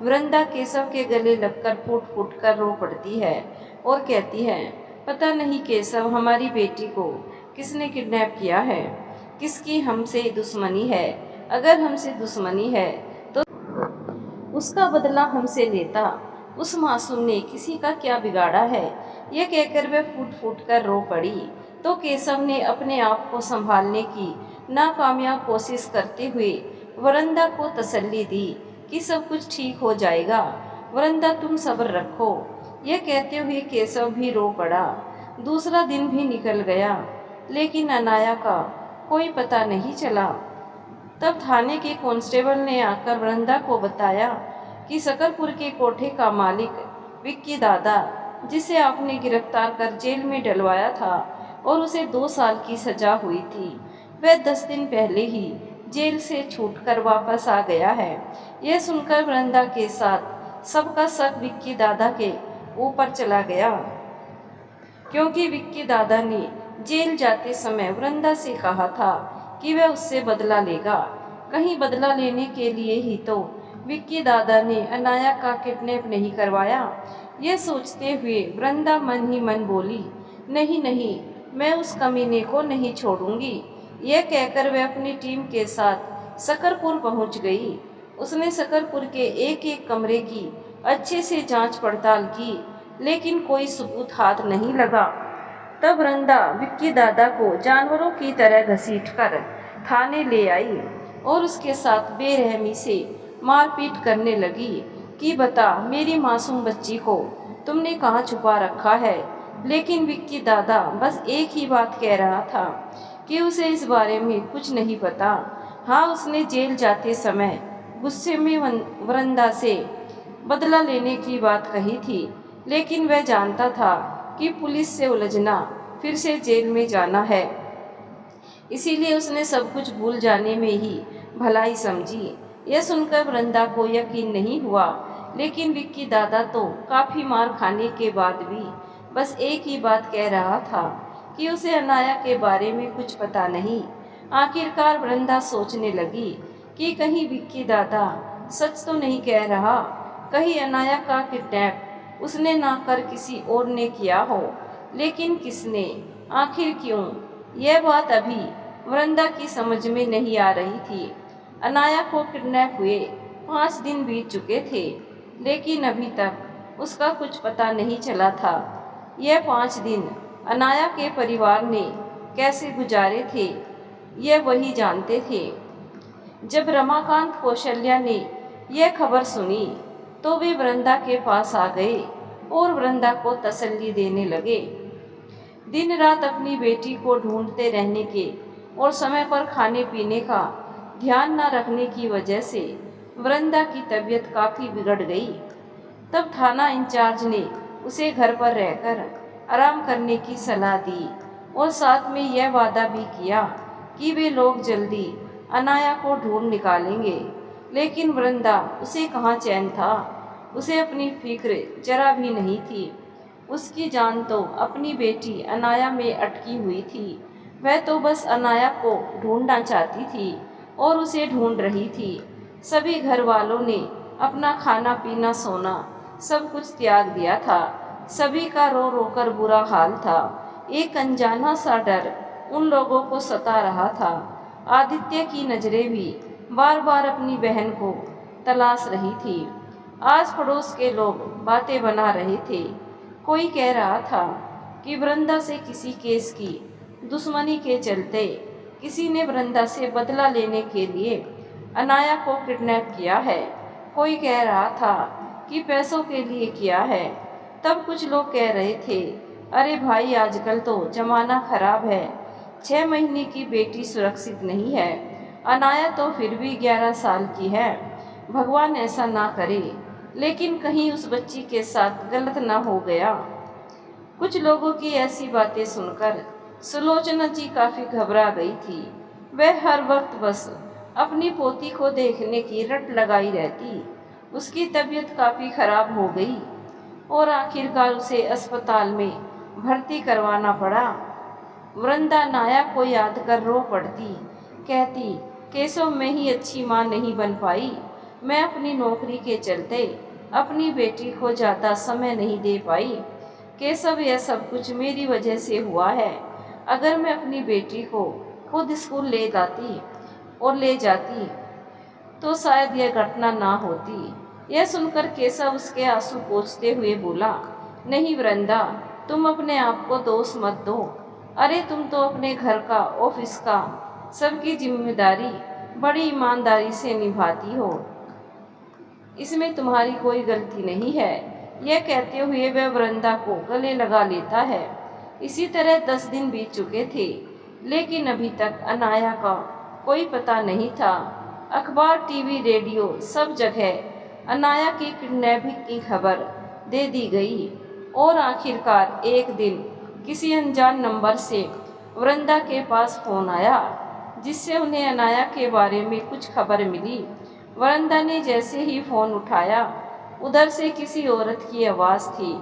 वृंदा केशव के गले लगकर फूट फूट कर रो पड़ती है और कहती है, पता नहीं केशव, हमारी बेटी को किसने किडनैप किया है, किसकी हमसे दुश्मनी है। अगर हमसे दुश्मनी है तो उसका बदला हमसे लेता। उस मासूम ने किसी का क्या बिगाड़ा है। यह कहकर वह फूट फूट कर रो पड़ी। तो केशव ने अपने आप को संभालने की नाकामयाब कोशिश करते हुए वृंदा को तसल्ली दी कि सब कुछ ठीक हो जाएगा। वृंदा, तुम सब्र रखो। यह कहते हुए केशव भी रो पड़ा। दूसरा दिन भी निकल गया, लेकिन अनाया का कोई पता नहीं चला। तब थाने के कांस्टेबल ने आकर वृंदा को बताया कि सकरपुर के कोठे का मालिक विक्की दादा, जिसे आपने गिरफ्तार कर जेल में डलवाया था और उसे 2 साल की सजा हुई थी, वह 10 दिन पहले ही जेल से छूटकर वापस आ गया है। यह सुनकर वृंदा के साथ सबका शक विक्की दादा के ऊपर चला गया, क्योंकि विक्की दादा ने जेल जाते समय वृंदा से कहा था कि वह उससे बदला लेगा। कहीं बदला लेने के लिए ही तो विक्की दादा ने अनाया का किडनैप नहीं करवाया। यह सोचते हुए वृंदा मन ही मन बोली, नहीं नहीं, मैं उस कमीने को नहीं छोड़ूंगी। यह कहकर वह अपनी टीम के साथ सकरपुर पहुंच गई। उसने सकरपुर के एक एक कमरे की अच्छे से जांच पड़ताल की, लेकिन कोई सबूत हाथ नहीं लगा। तब वृंदा विक्की दादा को जानवरों की तरह घसीटकर थाने ले आई और उसके साथ बेरहमी से मारपीट करने लगी कि बता, मेरी मासूम बच्ची को तुमने कहाँ छुपा रखा है। लेकिन विक्की दादा बस एक ही बात कह रहा था कि उसे इस बारे में कुछ नहीं पता। हाँ, उसने जेल जाते समय गुस्से में वृंदा से बदला लेने की बात कही थी, लेकिन वह जानता था कि पुलिस से उलझना फिर से जेल में जाना है। इसीलिए उसने सब कुछ भूल जाने में ही भलाई समझी। यह सुनकर वृंदा को यकीन नहीं हुआ, लेकिन विक्की दादा तो काफ़ी मार खाने के बाद भी बस एक ही बात कह रहा था कि उसे अनाया के बारे में कुछ पता नहीं। आखिरकार वृंदा सोचने लगी कि कहीं विक्की दादा सच तो नहीं कह रहा, कहीं अनाया का किडनैप उसने ना कर किसी और ने किया हो। लेकिन किसने, आखिर क्यों? यह बात अभी वृंदा की समझ में नहीं आ रही थी। अनाया को किडनैप हुए 5 दिन बीत चुके थे, लेकिन अभी तक उसका कुछ पता नहीं चला था। यह 5 दिन अनाया के परिवार ने कैसे गुजारे थे, यह वही जानते थे। जब रमाकांत कौशल्या ने यह खबर सुनी तो वे वृंदा के पास आ गए और वृंदा को तसल्ली देने लगे। दिन रात अपनी बेटी को ढूंढते रहने के और समय पर खाने पीने का ध्यान न रखने की वजह से वृंदा की तबीयत काफ़ी बिगड़ गई। तब थाना इंचार्ज ने उसे घर पर रहकर आराम करने की सलाह दी और साथ में यह वादा भी किया कि वे लोग जल्दी अनाया को ढूंढ निकालेंगे। लेकिन वृंदा, उसे कहाँ चैन था। उसे अपनी फिक्र जरा भी नहीं थी। उसकी जान तो अपनी बेटी अनाया में अटकी हुई थी। वह तो बस अनाया को ढूंढना चाहती थी और उसे ढूंढ रही थी। सभी घर वालों ने अपना खाना पीना सोना सब कुछ त्याग दिया था। सभी का रो रो कर बुरा हाल था। एक अनजाना सा डर उन लोगों को सता रहा था। आदित्य की नज़रें भी बार बार अपनी बहन को तलाश रही थी। आस पड़ोस के लोग बातें बना रहे थे। कोई कह रहा था कि वृंदा से किसी केस की दुश्मनी के चलते किसी ने वृंदा से बदला लेने के लिए अनाया को किडनैप किया है। कोई कह रहा था कि पैसों के लिए किया है। तब कुछ लोग कह रहे थे, अरे भाई, आजकल तो जमाना खराब है, 6 महीने की बेटी सुरक्षित नहीं है। अनाया तो फिर भी 11 साल की है। भगवान ऐसा ना करे, लेकिन कहीं उस बच्ची के साथ गलत ना हो गया। कुछ लोगों की ऐसी बातें सुनकर सुलोचना जी काफ़ी घबरा गई थी। वह हर वक्त बस अपनी पोती को देखने की रट लगाई रहती। उसकी तबीयत काफ़ी खराब हो गई और आखिरकार उसे अस्पताल में भर्ती करवाना पड़ा। वृंदा नाया को याद कर रो पड़ती, कहती, केशव, मैं ही अच्छी माँ नहीं बन पाई। मैं अपनी नौकरी के चलते अपनी बेटी को ज़्यादा समय नहीं दे पाई। केशव, यह सब कुछ मेरी वजह से हुआ है। अगर मैं अपनी बेटी को खुद स्कूल ले जाती तो शायद यह घटना ना होती। यह सुनकर केशव उसके आंसू पोंछते हुए बोला, नहीं वृंदा, तुम अपने आप को दोष मत दो। अरे तुम तो अपने घर का, ऑफिस का, सबकी जिम्मेदारी बड़ी ईमानदारी से निभाती हो। इसमें तुम्हारी कोई गलती नहीं है। यह कहते हुए वह वृंदा को गले लगा लेता है। इसी तरह 10 दिन बीत चुके थे, लेकिन अभी तक अनाया का कोई पता नहीं था। अखबार, टीवी, रेडियो, सब जगह अनाया की किडनैपिंग की खबर दे दी गई और आखिरकार एक दिन किसी अनजान नंबर से वृंदा के पास फ़ोन आया, जिससे उन्हें अनाया के बारे में कुछ खबर मिली। वृंदा ने जैसे ही फ़ोन उठाया, उधर से किसी औरत की आवाज़ थी,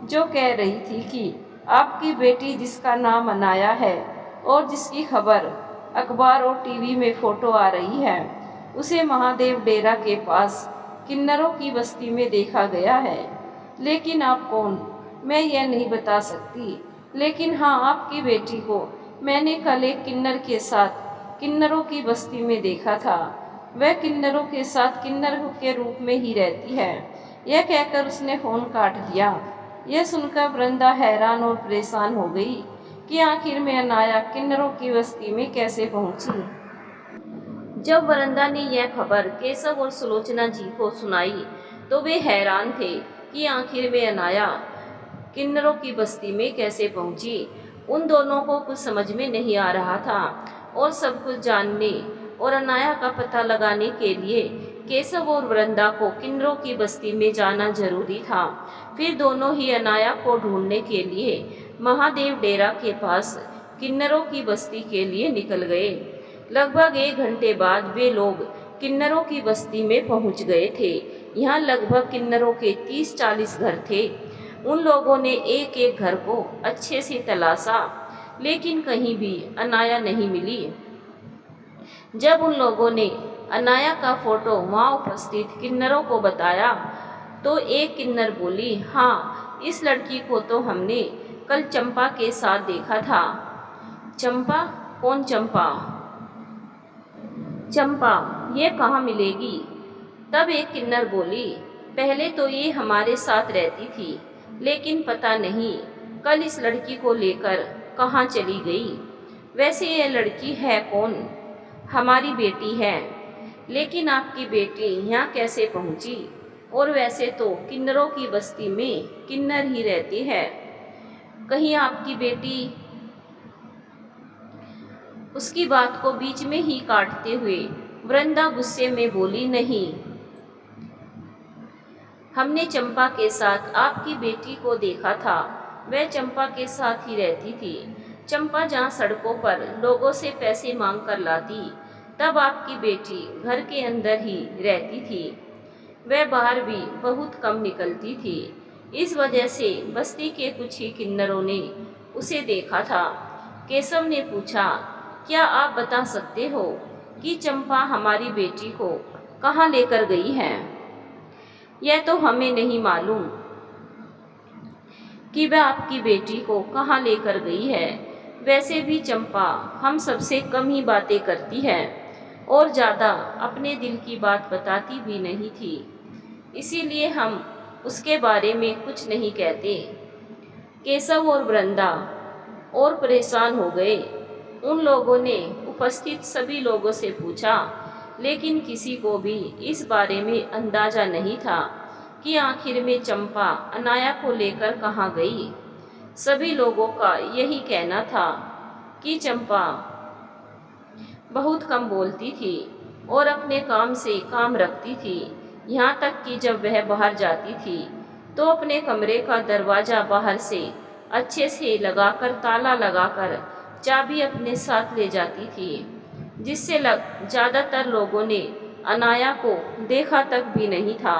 जो कह रही थी कि आपकी बेटी जिसका नाम अनाया है और जिसकी खबर अखबार और टीवी में फ़ोटो आ रही है, उसे महादेव डेरा के पास किन्नरों की बस्ती में देखा गया है। लेकिन आप कौन, मैं यह नहीं बता सकती। लेकिन हाँ, आपकी बेटी को मैंने कल एक किन्नर के साथ किन्नरों की बस्ती में देखा था। वह किन्नरों के साथ किन्नर के रूप में ही रहती है। यह कहकर उसने फ़ोन काट दिया। यह सुनकर वृंदा हैरान और परेशान हो गई कि आखिर में अनाया किन्नरों की बस्ती में कैसे पहुंची। जब वृंदा ने यह खबर केशव और सुलोचना जी को सुनाई तो वे हैरान थे कि आखिर में अनाया किन्नरों की बस्ती में कैसे पहुंची। उन दोनों को कुछ समझ में नहीं आ रहा था और सब कुछ जानने और अनाया का पता लगाने के लिए केशव और वृंदा को किन्नरों की बस्ती में जाना जरूरी था। फिर दोनों ही अनाया को ढूंढने के लिए महादेव डेरा के पास किन्नरों की बस्ती के लिए निकल गए। लगभग 1 घंटे बाद वे लोग किन्नरों की बस्ती में पहुंच गए थे। यहाँ लगभग किन्नरों के 30-40 घर थे। उन लोगों ने एक एक घर को अच्छे से तलाशा, लेकिन कहीं भी अनाया नहीं मिली। जब उन लोगों ने अनाया का फोटो वहाँ उपस्थित किन्नरों को बताया तो एक किन्नर बोली, हाँ, इस लड़की को तो हमने कल चंपा के साथ देखा था। चंपा? कौन चंपा? चंपा ये कहाँ मिलेगी? तब एक किन्नर बोली, पहले तो ये हमारे साथ रहती थी, लेकिन पता नहीं कल इस लड़की को लेकर कहाँ चली गई। वैसे ये लड़की है कौन? हमारी बेटी है। लेकिन आपकी बेटी यहाँ कैसे पहुँची? और वैसे तो किन्नरों की बस्ती में किन्नर ही रहती है। कहीं आपकी बेटी? उसकी बात को बीच में ही काटते हुए वृंदा गुस्से में बोली, नहीं, हमने चंपा के साथ आपकी बेटी को देखा था। वह चंपा के साथ ही रहती थी। चंपा जहाँ सड़कों पर लोगों से पैसे मांग कर लाती, तब आपकी बेटी घर के अंदर ही रहती थी। वह बाहर भी बहुत कम निकलती थी। इस वजह से बस्ती के कुछ ही किन्नरों ने उसे देखा था। केशव ने पूछा, क्या आप बता सकते हो कि चंपा हमारी बेटी को कहाँ लेकर गई है? यह तो हमें नहीं मालूम कि वह आपकी बेटी को कहाँ लेकर गई है। वैसे भी चंपा हम सबसे कम ही बातें करती है और ज़्यादा अपने दिल की बात बताती भी नहीं थी, इसीलिए हम उसके बारे में कुछ नहीं कहते। केशव और वृंदा और परेशान हो गए। उन लोगों ने उपस्थित सभी लोगों से पूछा, लेकिन किसी को भी इस बारे में अंदाज़ा नहीं था कि आखिर में चंपा अनाया को लेकर कहाँ गई। सभी लोगों का यही कहना था कि चंपा बहुत कम बोलती थी और अपने काम से काम रखती थी। यहाँ तक कि जब वह बाहर जाती थी तो अपने कमरे का दरवाज़ा बाहर से अच्छे से लगाकर ताला लगाकर चाबी अपने साथ ले जाती थी, जिससे ज़्यादातर लोगों ने अनाया को देखा तक भी नहीं था।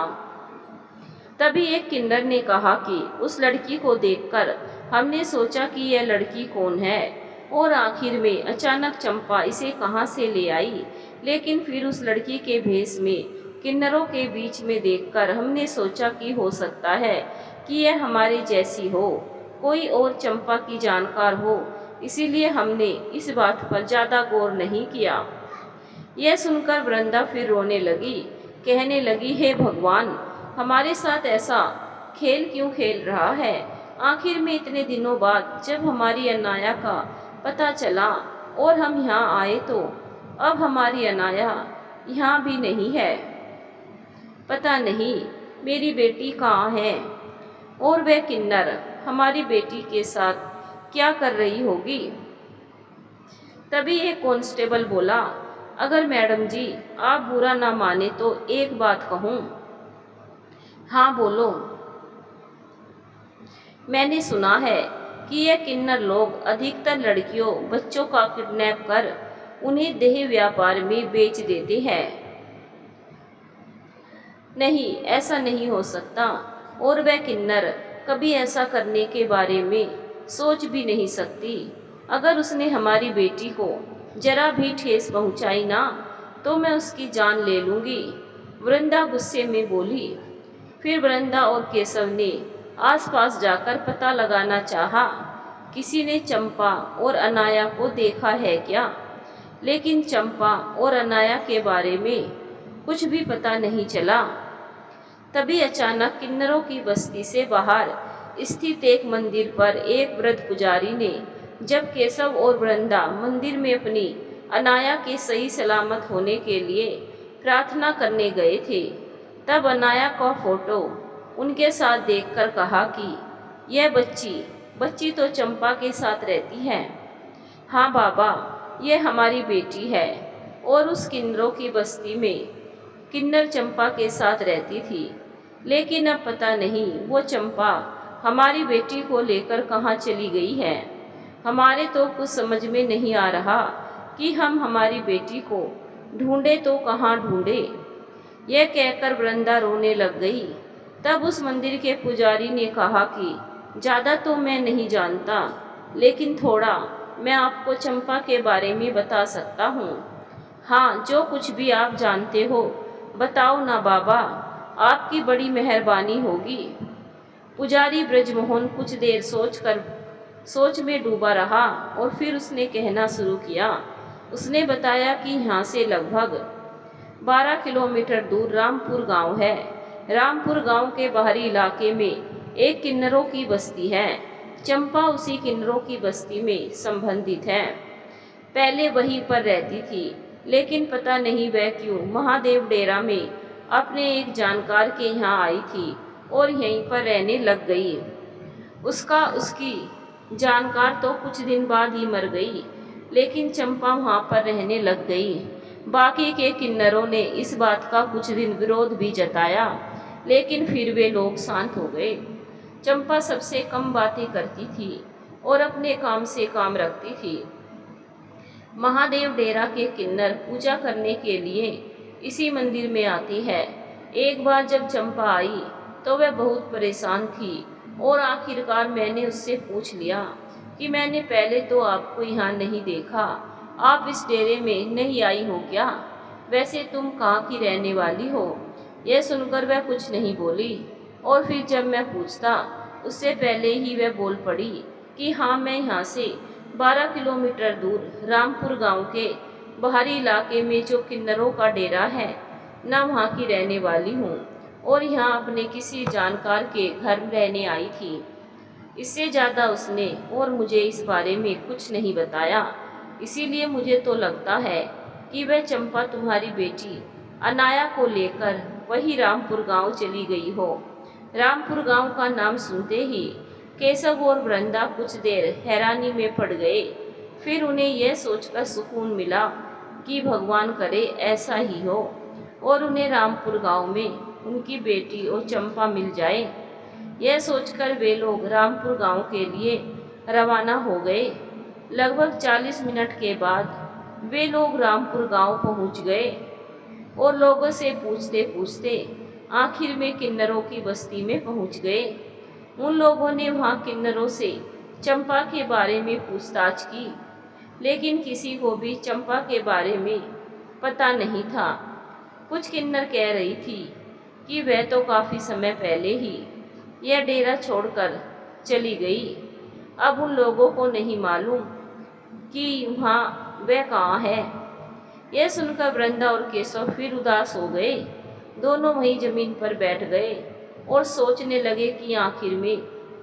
तभी एक किन्नर ने कहा कि उस लड़की को देखकर हमने सोचा कि यह लड़की कौन है और आखिर में अचानक चंपा इसे कहाँ से ले आई। लेकिन फिर उस लड़की के भेष में किन्नरों के बीच में देखकर हमने सोचा कि हो सकता है कि यह हमारे जैसी हो, कोई और चंपा की जानकार हो, इसीलिए हमने इस बात पर ज़्यादा गौर नहीं किया। यह सुनकर वृंदा फिर रोने लगी, कहने लगी, हे भगवान, हमारे साथ ऐसा खेल क्यों खेल रहा है? आखिर में इतने दिनों बाद जब हमारी अनाया का पता चला और हम यहाँ आए तो अब हमारी अनाया यहाँ भी नहीं है। पता नहीं मेरी बेटी कहाँ है और वह किन्नर हमारी बेटी के साथ क्या कर रही होगी। तभी एक कांस्टेबल बोला, अगर मैडम जी आप बुरा ना माने तो एक बात कहूँ। हाँ बोलो। मैंने सुना है कि यह किन्नर लोग अधिकतर लड़कियों बच्चों का किडनैप कर उन्हें देह व्यापार में बेच देते हैं। नहीं, ऐसा नहीं हो सकता। और वह किन्नर कभी ऐसा करने के बारे में सोच भी नहीं सकती। अगर उसने हमारी बेटी को जरा भी ठेस पहुंचाई ना तो मैं उसकी जान ले लूँगी, वृंदा गुस्से में बोली। फिर वृंदा और केशव ने आसपास जाकर पता लगाना चाहा, किसी ने चंपा और अनाया को देखा है क्या, लेकिन चंपा और अनाया के बारे में कुछ भी पता नहीं चला। तभी अचानक किन्नरों की बस्ती से बाहर स्थित एक मंदिर पर एक वृद्ध पुजारी ने, जब केशव और वृंदा मंदिर में अपनी अनाया के सही सलामत होने के लिए प्रार्थना करने गए थे, तब अनाया का फोटो उनके साथ देखकर कहा कि यह बच्ची तो चंपा के साथ रहती है। हाँ बाबा, यह हमारी बेटी है और उस किन्नरों की बस्ती में किन्नर चंपा के साथ रहती थी, लेकिन अब पता नहीं वो चंपा हमारी बेटी को लेकर कहाँ चली गई है। हमारे तो कुछ समझ में नहीं आ रहा कि हम हमारी बेटी को ढूंढे तो कहाँ ढूंढे। यह कहकर वृंदा रोने लग गई। तब उस मंदिर के पुजारी ने कहा कि ज़्यादा तो मैं नहीं जानता, लेकिन थोड़ा मैं आपको चंपा के बारे में बता सकता हूँ। हाँ, जो कुछ भी आप जानते हो बताओ ना बाबा, आपकी बड़ी मेहरबानी होगी। पुजारी ब्रजमोहन कुछ देर सोच में डूबा रहा और फिर उसने कहना शुरू किया। उसने बताया कि यहाँ से लगभग 12 किलोमीटर दूर रामपुर गांव है। रामपुर गांव के बाहरी इलाके में एक किन्नरों की बस्ती है। चंपा उसी किन्नरों की बस्ती में संबंधित है। पहले वहीं पर रहती थी, लेकिन पता नहीं वह क्यों महादेव डेरा में अपने एक जानकार के यहाँ आई थी और यहीं पर रहने लग गई। उसकी जानकार तो कुछ दिन बाद ही मर गई, लेकिन चंपा वहाँ पर रहने लग गई। बाकी के किन्नरों ने इस बात का कुछ दिन विरोध भी जताया, लेकिन फिर वे लोग शांत हो गए। चंपा सबसे कम बातें करती थी और अपने काम से काम रखती थी। महादेव डेरा के किन्नर पूजा करने के लिए इसी मंदिर में आती है। एक बार जब चंपा आई तो वह बहुत परेशान थी और आखिरकार मैंने उससे पूछ लिया कि मैंने पहले तो आपको यहाँ नहीं देखा, आप इस डेरे में नहीं आई हो क्या? वैसे तुम कहाँ की रहने वाली हो? यह सुनकर वह कुछ नहीं बोली और फिर जब मैं पूछता उससे पहले ही वह बोल पड़ी कि हाँ, मैं यहाँ से 12 किलोमीटर दूर रामपुर गांव के बाहरी इलाके में जो किन्नरों का डेरा है ना, वहाँ की रहने वाली हूँ और यहाँ अपने किसी जानकार के घर रहने आई थी। इससे ज़्यादा उसने और मुझे इस बारे में कुछ नहीं बताया। इसीलिए मुझे तो लगता है कि वह चंपा तुम्हारी बेटी अनाया को लेकर वही रामपुर गांव चली गई हो। रामपुर गांव का नाम सुनते ही केशव और वृंदा कुछ देर हैरानी में पड़ गए। फिर उन्हें यह सोचकर सुकून मिला कि भगवान करे ऐसा ही हो और उन्हें रामपुर गांव में उनकी बेटी और चंपा मिल जाए। यह सोचकर वे लोग रामपुर गांव के लिए रवाना हो गए। लगभग 40 मिनट के बाद वे लोग रामपुर गांव पहुंच गए और लोगों से पूछते पूछते आखिर में किन्नरों की बस्ती में पहुंच गए। उन लोगों ने वहां किन्नरों से चंपा के बारे में पूछताछ की, लेकिन किसी को भी चंपा के बारे में पता नहीं था। कुछ किन्नर कह रही थी कि वह तो काफ़ी समय पहले ही यह डेरा छोड़कर चली गई। अब उन लोगों को नहीं मालूम कि वहाँ वह कहाँ है। यह सुनकर वृंदा और केशव फिर उदास हो गए। दोनों वहीं जमीन पर बैठ गए और सोचने लगे कि आखिर में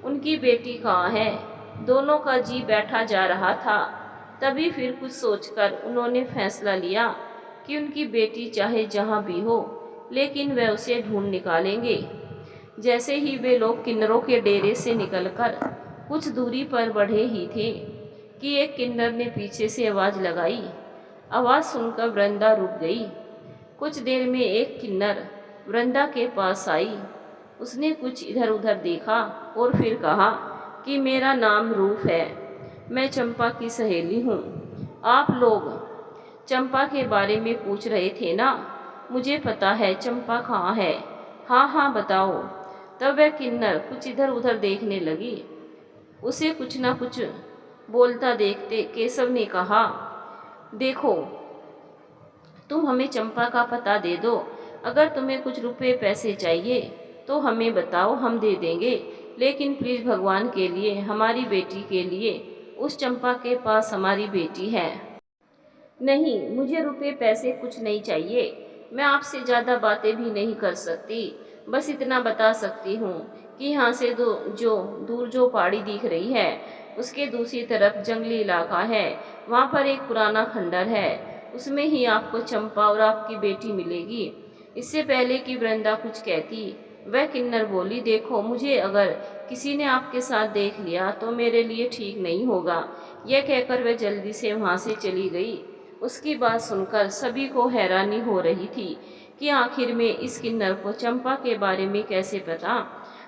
उनकी बेटी कहाँ है। दोनों का जी बैठा जा रहा था। तभी फिर कुछ सोचकर उन्होंने फैसला लिया कि उनकी बेटी चाहे जहाँ भी हो, लेकिन वे उसे ढूंढ निकालेंगे। जैसे ही वे लोग किन्नरों के डेरे से निकलकर कुछ दूरी पर बढ़े ही थे कि एक किन्नर ने पीछे से आवाज़ लगाई। आवाज़ सुनकर वृंदा रुक गई। कुछ देर में एक किन्नर वृंदा के पास आई। उसने कुछ इधर उधर देखा और फिर कहा कि मेरा नाम रूप है, मैं चंपा की सहेली हूँ। आप लोग चंपा के बारे में पूछ रहे थे ना? मुझे पता है चंपा कहाँ है। हाँ हाँ बताओ। तब वह किन्नर कुछ इधर उधर देखने लगी। उसे कुछ ना कुछ बोलता देखते केशव ने कहा, देखो, तुम हमें चंपा का पता दे दो। अगर तुम्हें कुछ रुपए पैसे चाहिए तो हमें बताओ, हम दे देंगे। लेकिन प्लीज भगवान के लिए, हमारी बेटी के लिए, उस चंपा के पास हमारी बेटी है। नहीं, मुझे रुपए पैसे कुछ नहीं चाहिए। मैं आपसे ज़्यादा बातें भी नहीं कर सकती। बस इतना बता सकती हूँ कि यहाँ से दूर जो पहाड़ी दिख रही है, उसके दूसरी तरफ जंगली इलाका है। वहाँ पर एक पुराना खंडर है, उसमें ही आपको चंपा और आपकी बेटी मिलेगी। इससे पहले कि वृंदा कुछ कहती, वह किन्नर बोली, देखो, मुझे अगर किसी ने आपके साथ देख लिया तो मेरे लिए ठीक नहीं होगा। यह कहकर वह जल्दी से वहाँ से चली गई। उसकी बात सुनकर सभी को हैरानी हो रही थी कि आखिर में इस किन्नर को चंपा के बारे में कैसे पता।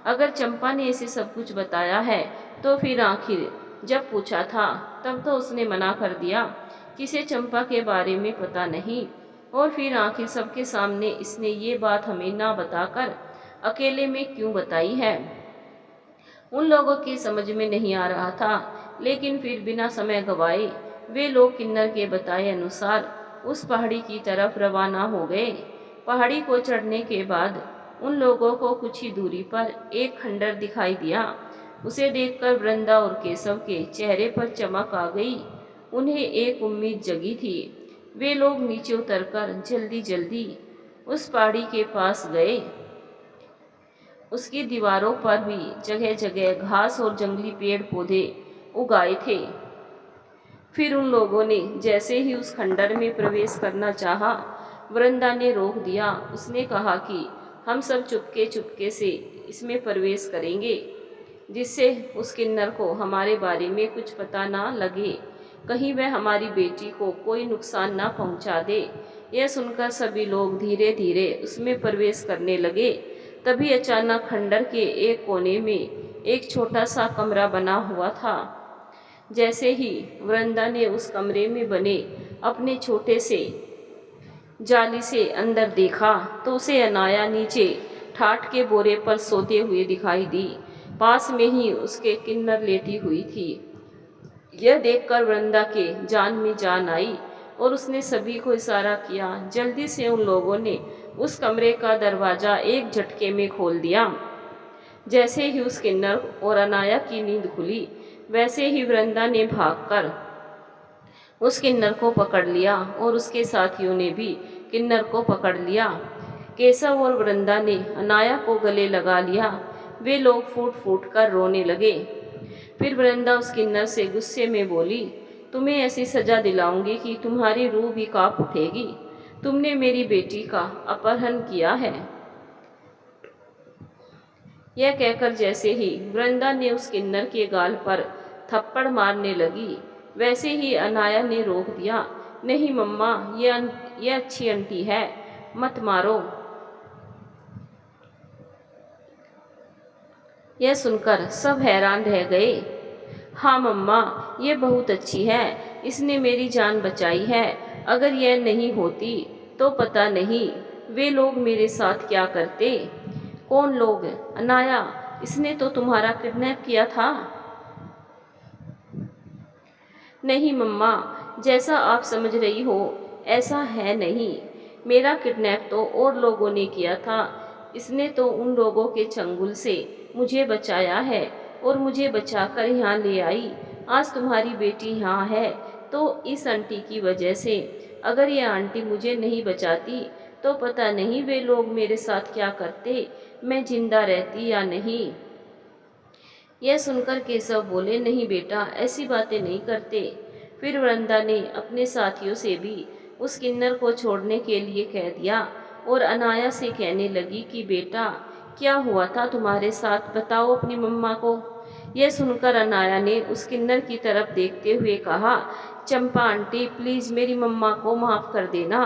अगर चंपा ने इसे सब कुछ बताया है तो फिर आखिर जब पूछा था तब तो उसने मना कर दिया कि इसे चंपा के बारे में पता नहीं। और फिर आखिर सबके सामने इसने ये बात हमें ना बताकर अकेले में क्यों बताई है। उन लोगों की समझ में नहीं आ रहा था, लेकिन फिर बिना समय गवाए वे लोग किन्नर के बताए अनुसार उस पहाड़ी की तरफ रवाना हो गए। पहाड़ी को चढ़ने के बाद उन लोगों को कुछ ही दूरी पर एक खंडर दिखाई दिया। उसे देखकर वृंदा और केशव के चेहरे पर चमक आ गई। उन्हें एक उम्मीद जगी थी। वे लोग नीचे उतरकर जल्दी जल्दी उस पहाड़ी के पास गए। उसकी दीवारों पर भी जगह जगह घास और जंगली पेड़ पौधे उगाए थे। फिर उन लोगों ने जैसे ही उस खंडर में प्रवेश करना चाहा, वृंदा ने रोक दिया। उसने कहा कि हम सब चुपके चुपके से इसमें प्रवेश करेंगे, जिससे उस किन्नर को हमारे बारे में कुछ पता ना लगे, कहीं वह हमारी बेटी को कोई नुकसान ना पहुंचा दे। यह सुनकर सभी लोग धीरे धीरे उसमें प्रवेश करने लगे। तभी अचानक खंडर के एक कोने में एक छोटा सा कमरा बना हुआ था। जैसे ही वृंदा ने उस कमरे में बने अपने छोटे से जाली से अंदर देखा तो उसे अनाया नीचे ठाठ के बोरे पर सोते हुए दिखाई दी। पास में ही उसके किन्नर लेटी हुई थी। यह देखकर वृंदा के जान में जान आई और उसने सभी को इशारा किया। जल्दी से उन लोगों ने उस कमरे का दरवाज़ा एक झटके में खोल दिया। जैसे ही उस किन्नर और अनाया की नींद खुली, वैसे ही वृंदा ने भागकर उस किन्नर को पकड़ लिया और उसके साथियों ने भी किन्नर को पकड़ लिया। केशव और वृंदा ने अनाया को गले लगा लिया। वे लोग फूट फूट कर रोने लगे। फिर वृंदा उस किन्नर से गुस्से में बोली, तुम्हें ऐसी सजा दिलाऊंगी कि तुम्हारी रूह भी कांप उठेगी। तुमने मेरी बेटी का अपहरण किया है। यह कहकर जैसे ही वृंदा ने उस किन्नर के गाल पर थप्पड़ मारने लगी, वैसे ही अनाया ने रोक दिया। नहीं मम्मा, ये अच्छी आंटी है, मत मारो। यह सुनकर सब हैरान रह गए। हाँ मम्मा, ये बहुत अच्छी है, इसने मेरी जान बचाई है। अगर यह नहीं होती तो पता नहीं वे लोग मेरे साथ क्या करते। कौन लोग? अनाया, इसने तो तुम्हारा किडनैप किया था। नहीं मम्मा, जैसा आप समझ रही हो ऐसा है नहीं। मेरा किडनैप तो और लोगों ने किया था। इसने तो उन लोगों के चंगुल से मुझे बचाया है और मुझे बचाकर यहाँ ले आई। आज तुम्हारी बेटी यहाँ है तो इस आंटी की वजह से। अगर ये आंटी मुझे नहीं बचाती तो पता नहीं वे लोग मेरे साथ क्या करते, मैं जिंदा रहती या नहीं। यह सुनकर केशव बोले, नहीं बेटा, ऐसी बातें नहीं करते। फिर वृंदा ने अपने साथियों से भी उस किन्नर को छोड़ने के लिए कह दिया और अनाया से कहने लगी कि बेटा, क्या हुआ था तुम्हारे साथ, बताओ अपनी मम्मा को। यह सुनकर अनाया ने उस किन्नर की तरफ देखते हुए कहा, चंपा आंटी, प्लीज़ मेरी मम्मा को माफ़ कर देना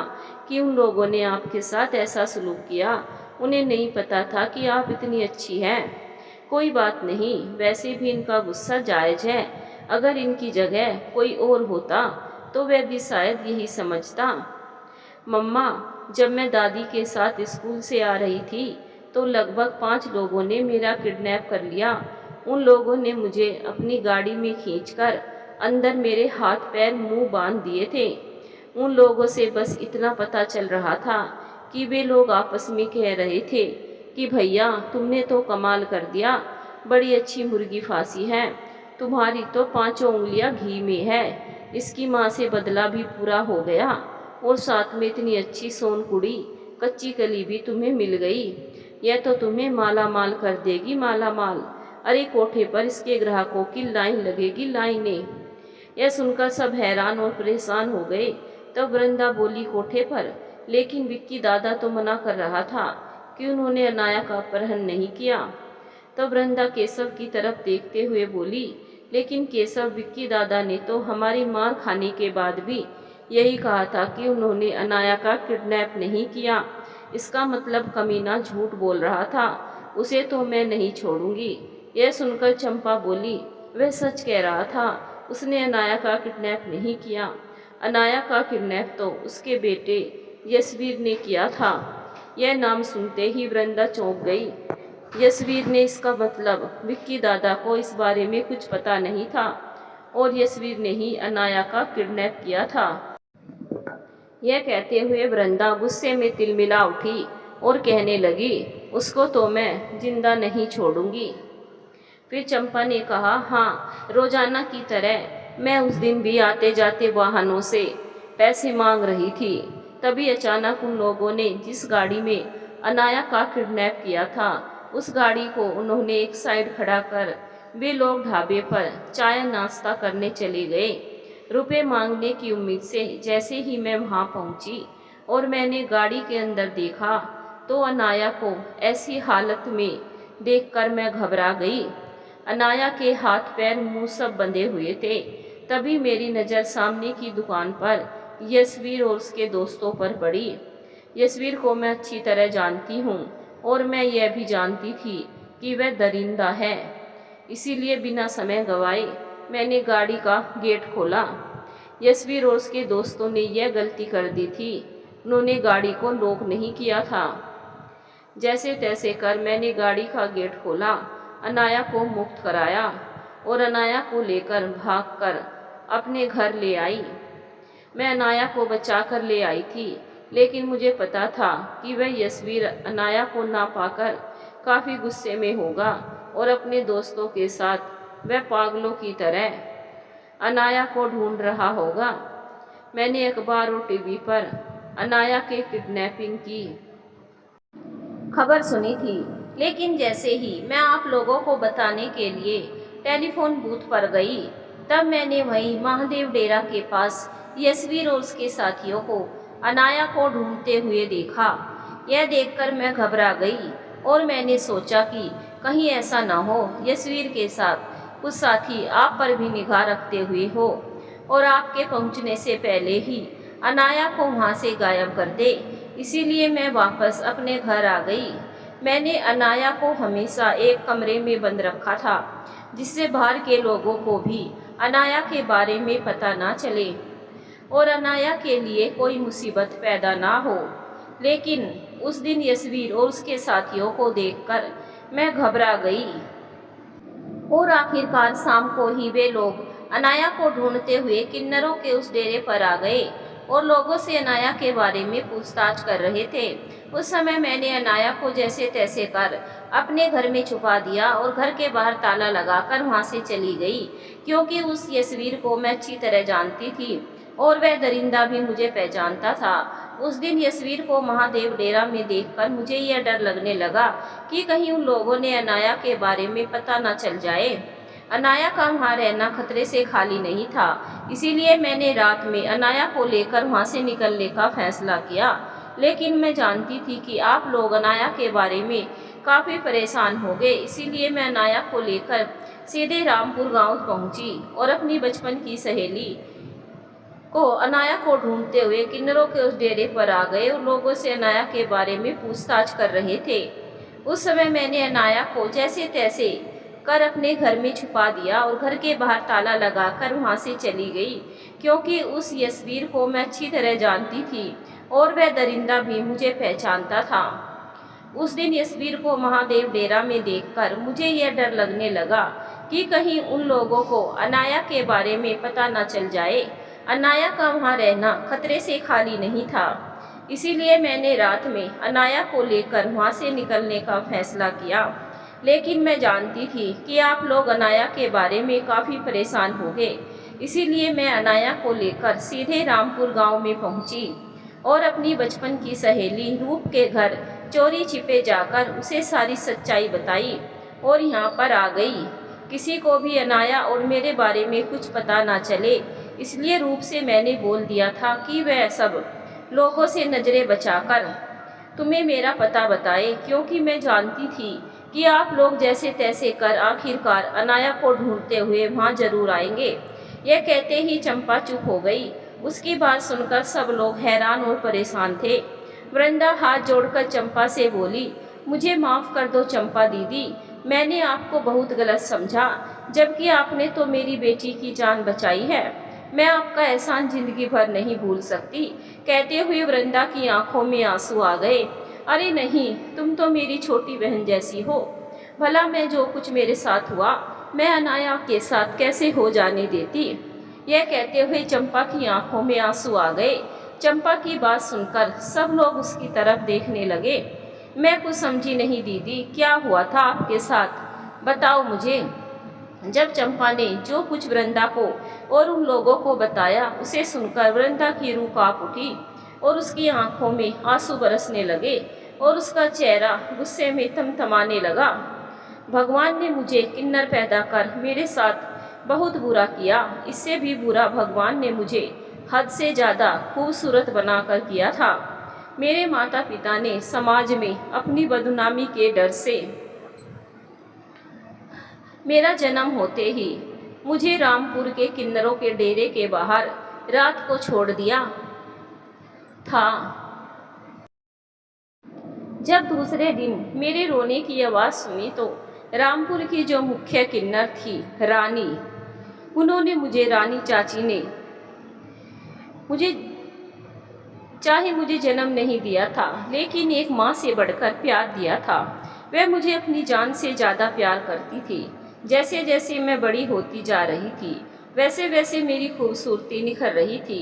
कि उन लोगों ने आपके साथ ऐसा सलूक किया। उन्हें नहीं पता था कि आप इतनी अच्छी हैं। कोई बात नहीं, वैसे भी इनका गुस्सा जायज़ है। अगर इनकी जगह कोई और होता तो वह भी शायद यही समझता। मम्मा, जब मैं दादी के साथ स्कूल से आ रही थी तो लगभग 5 लोगों ने मेरा किडनैप कर लिया। उन लोगों ने मुझे अपनी गाड़ी में खींचकर अंदर मेरे हाथ पैर मुंह बांध दिए थे। उन लोगों से बस इतना पता चल रहा था कि वे लोग आपस में कह रहे थे कि भैया तुमने तो कमाल कर दिया, बड़ी अच्छी मुर्गी फांसी है, तुम्हारी तो 5 उंगलियां घी में है, इसकी माँ से बदला भी पूरा हो गया और साथ में इतनी अच्छी सोन कुड़ी कच्ची कली भी तुम्हें मिल गई, यह तो तुम्हें माला माल कर देगी, माला माल। अरे कोठे पर इसके ग्राहकों की लाइन लगेगी, लाइनें। यह सुनकर सब हैरान और परेशान हो गए। तब वृंदा बोली कोठे पर, लेकिन विक्की दादा तो मना कर रहा था कि उन्होंने अनाया का अपहरण नहीं किया। तब वृंदा केशव की तरफ देखते हुए बोली, लेकिन केशव विक्की दादा ने तो हमारी मार खाने के बाद भी यही कहा था कि उन्होंने अनाया का किडनैप नहीं किया। इसका मतलब कमीना झूठ बोल रहा था, उसे तो मैं नहीं छोड़ूंगी। यह सुनकर चंपा बोली, वह सच कह रहा था, उसने अनाया का किडनैप नहीं किया। अनाया का किडनैप तो उसके बेटे यशवीर ने किया था। यह नाम सुनते ही वृंदा चौंक गई। यशवीर ने, इसका मतलब विक्की दादा को इस बारे में कुछ पता नहीं था और यशवीर ने ही अनाया का किडनैप किया था। यह कहते हुए वृंदा गुस्से में तिलमिला उठी और कहने लगी, उसको तो मैं जिंदा नहीं छोड़ूंगी। फिर चंपा ने कहा, हाँ, रोजाना की तरह मैं उस दिन भी आते जाते वाहनों से पैसे मांग रही थी। तभी अचानक उन लोगों ने जिस गाड़ी में अनाया का किडनैप किया था, उस गाड़ी को उन्होंने एक साइड खड़ा कर वे लोग ढाबे पर चाय नाश्ता करने चले गए। रुपए मांगने की उम्मीद से जैसे ही मैं वहां पहुंची और मैंने गाड़ी के अंदर देखा तो अनाया को ऐसी हालत में देखकर मैं घबरा गई। अनाया के हाथ पैर मुंह सब बंधे हुए थे। तभी मेरी नज़र सामने की दुकान पर यशवीर और उसके दोस्तों पर पड़ी। यशवीर को मैं अच्छी तरह जानती हूँ और मैं यह भी जानती थी कि वह दरिंदा है। इसीलिए बिना समय गवाए मैंने गाड़ी का गेट खोला। यशवीर और उसके दोस्तों ने यह गलती कर दी थी, उन्होंने गाड़ी को लॉक नहीं किया था। जैसे तैसे कर मैंने गाड़ी का गेट खोला, अनाया को मुक्त कराया और अनाया को लेकर भागकर अपने घर ले आई। मैं अनाया को बचाकर ले आई थी, लेकिन मुझे पता था कि वह यशवीर अनाया को ना पाकर काफ़ी गुस्से में होगा और अपने दोस्तों के साथ वह पागलों की तरह अनाया को ढूंढ रहा होगा। मैंने अखबार और टीवी पर अनाया के किडनैपिंग की खबर सुनी थी, लेकिन जैसे ही मैं आप लोगों को बताने के लिए टेलीफोन बूथ पर गई, तब मैंने वहीं महादेव डेरा के पास यशवीर और उसके साथियों को अनाया को ढूंढते हुए देखा। यह देखकर मैं घबरा गई और मैंने सोचा कि कहीं ऐसा ना हो यशवीर के साथ कुछ साथी आप पर भी निगाह रखते हुए हो और आपके पहुंचने से पहले ही अनाया को वहां से गायब कर दे। इसीलिए मैं वापस अपने घर आ गई। मैंने अनाया को हमेशा एक कमरे में बंद रखा था, जिससे बाहर के लोगों को भी अनाया के बारे में पता ना चले और अनाया के लिए कोई मुसीबत पैदा ना हो। लेकिन उस दिन यशवीर और उसके साथियों को देखकर मैं घबरा गई और आखिरकार शाम को ही वे लोग अनाया को ढूंढते हुए किन्नरों के उस डेरे पर आ गए और लोगों से अनाया के बारे में पूछताछ कर रहे थे। उस समय मैंने अनाया को जैसे तैसे कर अपने घर में छुपा दिया और घर के बाहर ताला लगाकर वहां से चली गई, क्योंकि उस यशवीर को मैं अच्छी तरह जानती थी और वह दरिंदा भी मुझे पहचानता था। उस दिन यशवीर को महादेव डेरा में देखकर मुझे यह डर लगने लगा कि कहीं उन लोगों ने अनाया के बारे में पता न चल जाए। अनाया का वहाँ रहना खतरे से खाली नहीं था, इसीलिए मैंने रात में अनाया को लेकर वहाँ से निकलने का फैसला किया। लेकिन मैं जानती थी कि आप लोग अनाया के बारे में काफ़ी परेशान हो गए, इसीलिए मैं अनाया को लेकर सीधे रामपुर गांव पहुंची और अपनी बचपन की सहेली को अनाया को ढूंढते हुए किन्नरों के उस डेरे पर आ गए और लोगों से अनाया के बारे में पूछताछ कर रहे थे। उस समय मैंने अनाया को जैसे तैसे कर अपने घर में छुपा दिया और घर के बाहर ताला लगाकर वहां से चली गई, क्योंकि उस यशवीर को मैं अच्छी तरह जानती थी और वह दरिंदा भी मुझे पहचानता था। उस दिन यशवीर को महादेव डेरा में देखकर मुझे यह डर लगने लगा कि कहीं उन लोगों को अनाया के बारे में पता न चल जाए। अनाया का वहाँ रहना खतरे से खाली नहीं था, इसीलिए मैंने रात में अनाया को लेकर वहाँ से निकलने का फैसला किया। लेकिन मैं जानती थी कि आप लोग अनाया के बारे में काफ़ी परेशान होंगे, इसीलिए मैं अनाया को लेकर सीधे रामपुर गांव में पहुंची और अपनी बचपन की सहेली रूप के घर चोरी छिपे जाकर उसे सारी सच्चाई बताई और यहाँ पर आ गई। किसी को भी अनाया और मेरे बारे में कुछ पता ना चले, इसलिए रूप से मैंने बोल दिया था कि वह सब लोगों से नज़रें बचाकर तुम्हें मेरा पता बताए, क्योंकि मैं जानती थी कि आप लोग जैसे तैसे कर आखिरकार अनाया को ढूंढते हुए वहाँ जरूर आएंगे। यह कहते ही चंपा चुप हो गई। उसकी बात सुनकर सब लोग हैरान और परेशान थे। वृंदा हाथ जोड़कर चंपा से बोली, मुझे माफ़ कर दो चंपा दीदी, मैंने आपको बहुत गलत समझा, जबकि आपने तो मेरी बेटी की जान बचाई है। मैं आपका एहसान जिंदगी भर नहीं भूल सकती। कहते हुए वृंदा की आंखों में आंसू आ गए। अरे नहीं, तुम तो मेरी छोटी बहन जैसी हो। भला मैं जो कुछ मेरे साथ हुआ मैं अनाया के साथ कैसे हो जाने देती। यह कहते हुए चंपा की आंखों में आंसू आ गए। चंपा की बात सुनकर सब लोग उसकी तरफ देखने लगे। मैं कुछ समझी नहीं दीदी, क्या हुआ था आपके साथ, बताओ मुझे। जब चंपा ने जो कुछ वृंदा को और उन लोगों को बताया, उसे सुनकर वृंदा की रूह कांप उठी और उसकी आंखों में आंसू बरसने लगे और उसका चेहरा गुस्से में थमथमाने लगा। भगवान ने मुझे किन्नर पैदा कर मेरे साथ बहुत बुरा किया। इससे भी बुरा भगवान ने मुझे हद से ज़्यादा खूबसूरत बनाकर किया था। मेरे माता पिता ने समाज में अपनी बदनामी के डर से मेरा जन्म होते ही मुझे रामपुर के किन्नरों के डेरे के बाहर रात को छोड़ दिया था। जब दूसरे दिन मेरे रोने की आवाज़ सुनी तो रामपुर की जो मुख्य किन्नर थी रानी, उन्होंने मुझे रानी चाची ने मुझे जन्म नहीं दिया था, लेकिन एक माँ से बढ़कर प्यार दिया था। वह मुझे अपनी जान से ज़्यादा प्यार करती थी। जैसे जैसे मैं बड़ी होती जा रही थी वैसे वैसे मेरी खूबसूरती निखर रही थी।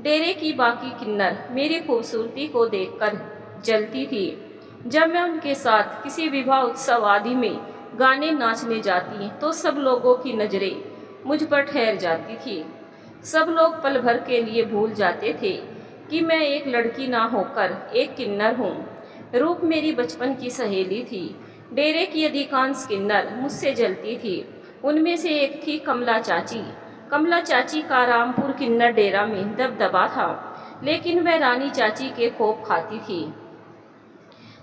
डेरे की बाकी किन्नर मेरी खूबसूरती को देखकर जलती थी। जब मैं उनके साथ किसी विवाह उत्सव आदि में गाने नाचने जाती तो सब लोगों की नज़रें मुझ पर ठहर जाती थी। सब लोग पल भर के लिए भूल जाते थे कि मैं एक लड़की ना होकर एक किन्नर हूँ। रूप मेरी बचपन की सहेली थी। डेरे की अधिकांश किन्नर मुझसे जलती थी। उनमें से एक थी कमला चाची। कमला चाची का रामपुर किन्नर डेरा में दबदबा था, लेकिन वह रानी चाची के खौफ खाती थी।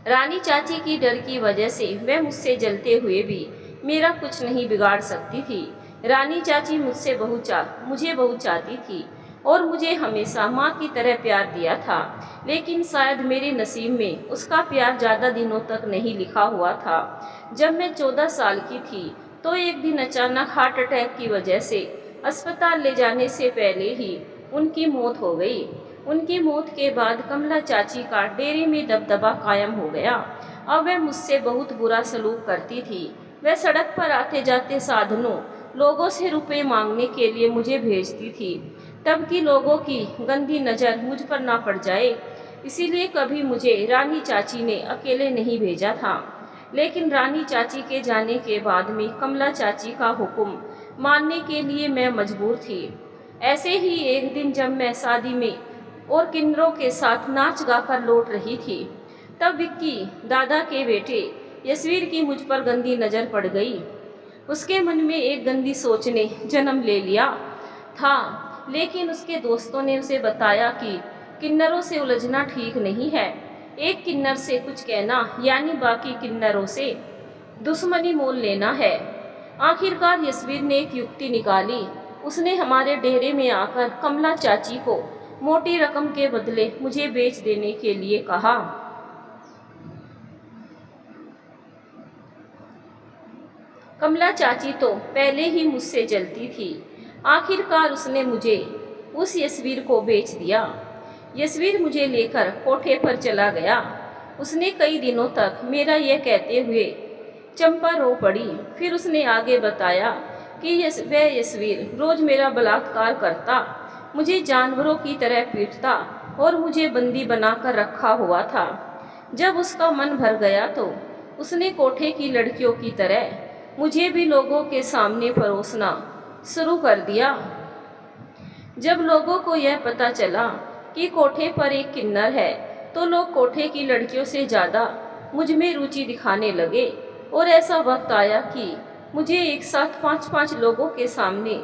रानी चाची की डर की वजह से वह मुझसे जलते हुए भी मेरा कुछ नहीं बिगाड़ सकती थी। रानी चाची मुझे बहुत चाहती थी और मुझे हमेशा माँ की तरह प्यार दिया था, लेकिन शायद मेरे नसीब में उसका प्यार ज़्यादा दिनों तक नहीं लिखा हुआ था। जब मैं 14 साल की थी तो एक दिन अचानक हार्ट अटैक की वजह से अस्पताल ले जाने से पहले ही उनकी मौत हो गई। उनकी मौत के बाद कमला चाची का डेरे में दबदबा कायम हो गया। अब वह मुझसे बहुत बुरा सलूक करती थी। वह सड़क पर आते जाते साधनों लोगों से रुपए मांगने के लिए मुझे भेजती थी, तब कि लोगों की गंदी नज़र मुझ पर ना पड़ जाए। इसीलिए कभी मुझे रानी चाची ने अकेले नहीं भेजा था। लेकिन रानी चाची के जाने के बाद में कमला चाची का हुक्म मानने के लिए मैं मजबूर थी। ऐसे ही एक दिन जब मैं शादी में और किन्नरों के साथ नाच गाकर लौट रही थी, तब विक्की दादा के बेटे यशवीर की मुझ पर गंदी नज़र पड़ गई। उसके मन में एक गंदी सोच ने जन्म ले लिया था, लेकिन उसके दोस्तों ने उसे बताया कि किन्नरों से उलझना ठीक नहीं है। एक किन्नर से कुछ कहना यानी बाकी किन्नरों से दुश्मनी मोल लेना है। आखिरकार यशवीर ने एक युक्ति निकाली। उसने हमारे डेरे में आकर कमला चाची को मोटी रकम के बदले मुझे बेच देने के लिए कहा। कमला चाची तो पहले ही मुझसे जलती थी। आखिरकार उसने मुझे उस यशवीर को बेच दिया। यशवीर मुझे लेकर कोठे पर चला गया। उसने कई दिनों तक मेरा यह कहते हुए चंपा रो पड़ी। फिर उसने आगे बताया कि वह यशवीर रोज़ मेरा बलात्कार करता, मुझे जानवरों की तरह पीटता और मुझे बंदी बनाकर रखा हुआ था। जब उसका मन भर गया तो उसने कोठे की लड़कियों की तरह मुझे भी लोगों के सामने परोसना शुरू कर दिया। जब लोगों को यह पता चला कि कोठे पर एक किन्नर है तो लोग कोठे की लड़कियों से ज़्यादा मुझ में रुचि दिखाने लगे और ऐसा वक्त आया कि मुझे एक साथ 5-5 लोगों के सामने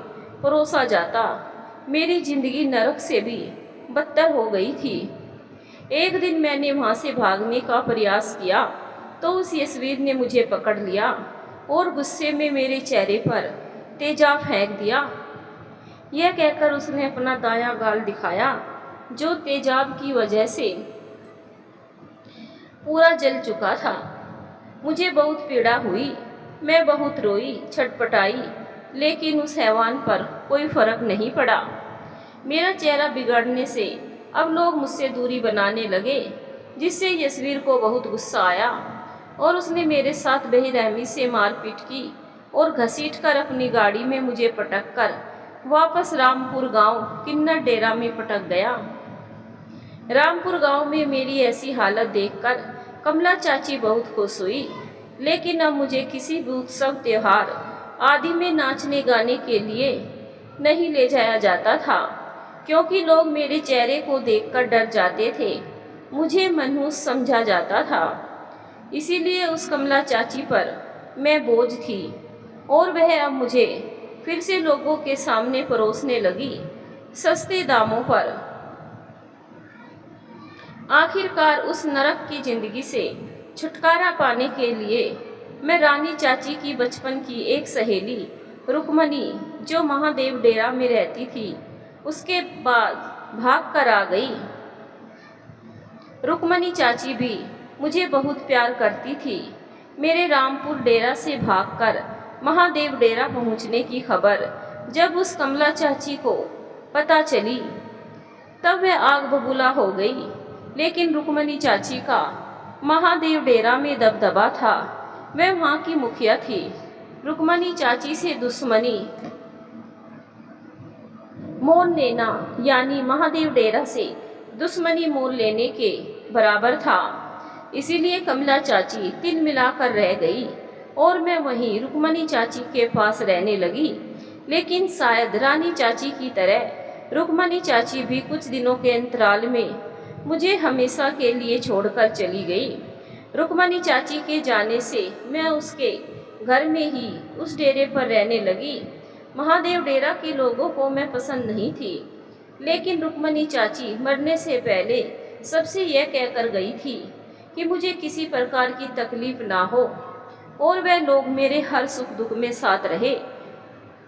परोसा जाता। मेरी जिंदगी नरक से भी बदतर हो गई थी। एक दिन मैंने वहाँ से भागने का प्रयास किया तो उस यशवीर ने मुझे पकड़ लिया और गुस्से में मेरे चेहरे पर तेजाब फेंक दिया। यह कहकर उसने अपना दायां गाल दिखाया जो तेजाब की वजह से पूरा जल चुका था। मुझे बहुत पीड़ा हुई, मैं बहुत रोई, छटपटाई, लेकिन उस हैवान पर कोई फर्क नहीं पड़ा। मेरा चेहरा बिगड़ने से अब लोग मुझसे दूरी बनाने लगे, जिससे यशवीर को बहुत गुस्सा आया और उसने मेरे साथ बेरहमी से मारपीट की और घसीटकर अपनी गाड़ी में मुझे पटक कर वापस रामपुर गांव किन्नर डेरा में पटक गया। रामपुर गांव में मेरी ऐसी हालत देखकर कमला चाची बहुत खुश हुई, लेकिन अब मुझे किसी भी उत्सव त्योहार आदि में नाचने गाने के लिए नहीं ले जाया जाता था, क्योंकि लोग मेरे चेहरे को देखकर डर जाते थे। मुझे मनहूस समझा जाता था, इसीलिए उस कमला चाची पर मैं बोझ थी और वह अब मुझे फिर से लोगों के सामने परोसने लगी सस्ते दामों पर। आखिरकार उस नरक की जिंदगी से छुटकारा पाने के लिए मैं रानी चाची की बचपन की एक सहेली रुक्मणी, जो महादेव डेरा में रहती थी, उसके बाद भाग कर आ गई। रुक्मणी चाची भी मुझे बहुत प्यार करती थी। मेरे रामपुर डेरा से भागकर महादेव डेरा पहुंचने की खबर जब उस कमला चाची को पता चली तब वह आग बबूला हो गई। लेकिन रुक्मणी चाची का महादेव डेरा में दबदबा था, वह वहाँ की मुखिया थी। रुक्मणी चाची से दुश्मनी मोल लेना यानी महादेव डेरा से दुश्मनी मोल लेने के बराबर था। इसीलिए कमला चाची तिल मिलाकर रह गई और मैं वहीं रुक्मणी चाची के पास रहने लगी। लेकिन शायद रानी चाची की तरह रुक्मणी चाची भी कुछ दिनों के अंतराल में मुझे हमेशा के लिए छोड़कर चली गई। रुक्मणी चाची के जाने से मैं उसके घर में ही उस डेरे पर रहने लगी। महादेव डेरा के लोगों को मैं पसंद नहीं थी, लेकिन रुक्मणी चाची मरने से पहले सबसे यह कहकर गई थी कि मुझे किसी प्रकार की तकलीफ ना हो और वह लोग मेरे हर सुख दुख में साथ रहे।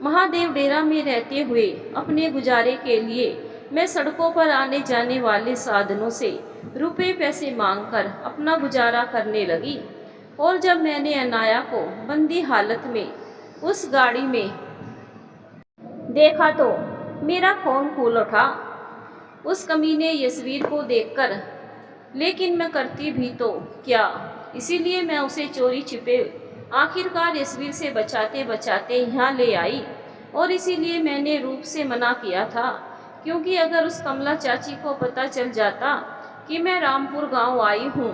महादेव डेरा में रहते हुए अपने गुजारे के लिए मैं सड़कों पर आने जाने वाले साधनों से रुपए पैसे मांगकर अपना गुजारा करने लगी। और जब मैंने अनाया को बंदी हालत में उस गाड़ी में देखा तो मेरा खून फूल उठा उस कमीने यशवीर को देखकर। लेकिन मैं करती भी तो क्या, इसीलिए मैं उसे चोरी छिपे आखिरकार यशवीर से बचाते बचाते यहाँ ले आई। और इसीलिए मैंने रूप से मना किया था, क्योंकि अगर उस कमला चाची को पता चल जाता कि मैं रामपुर गांव आई हूँ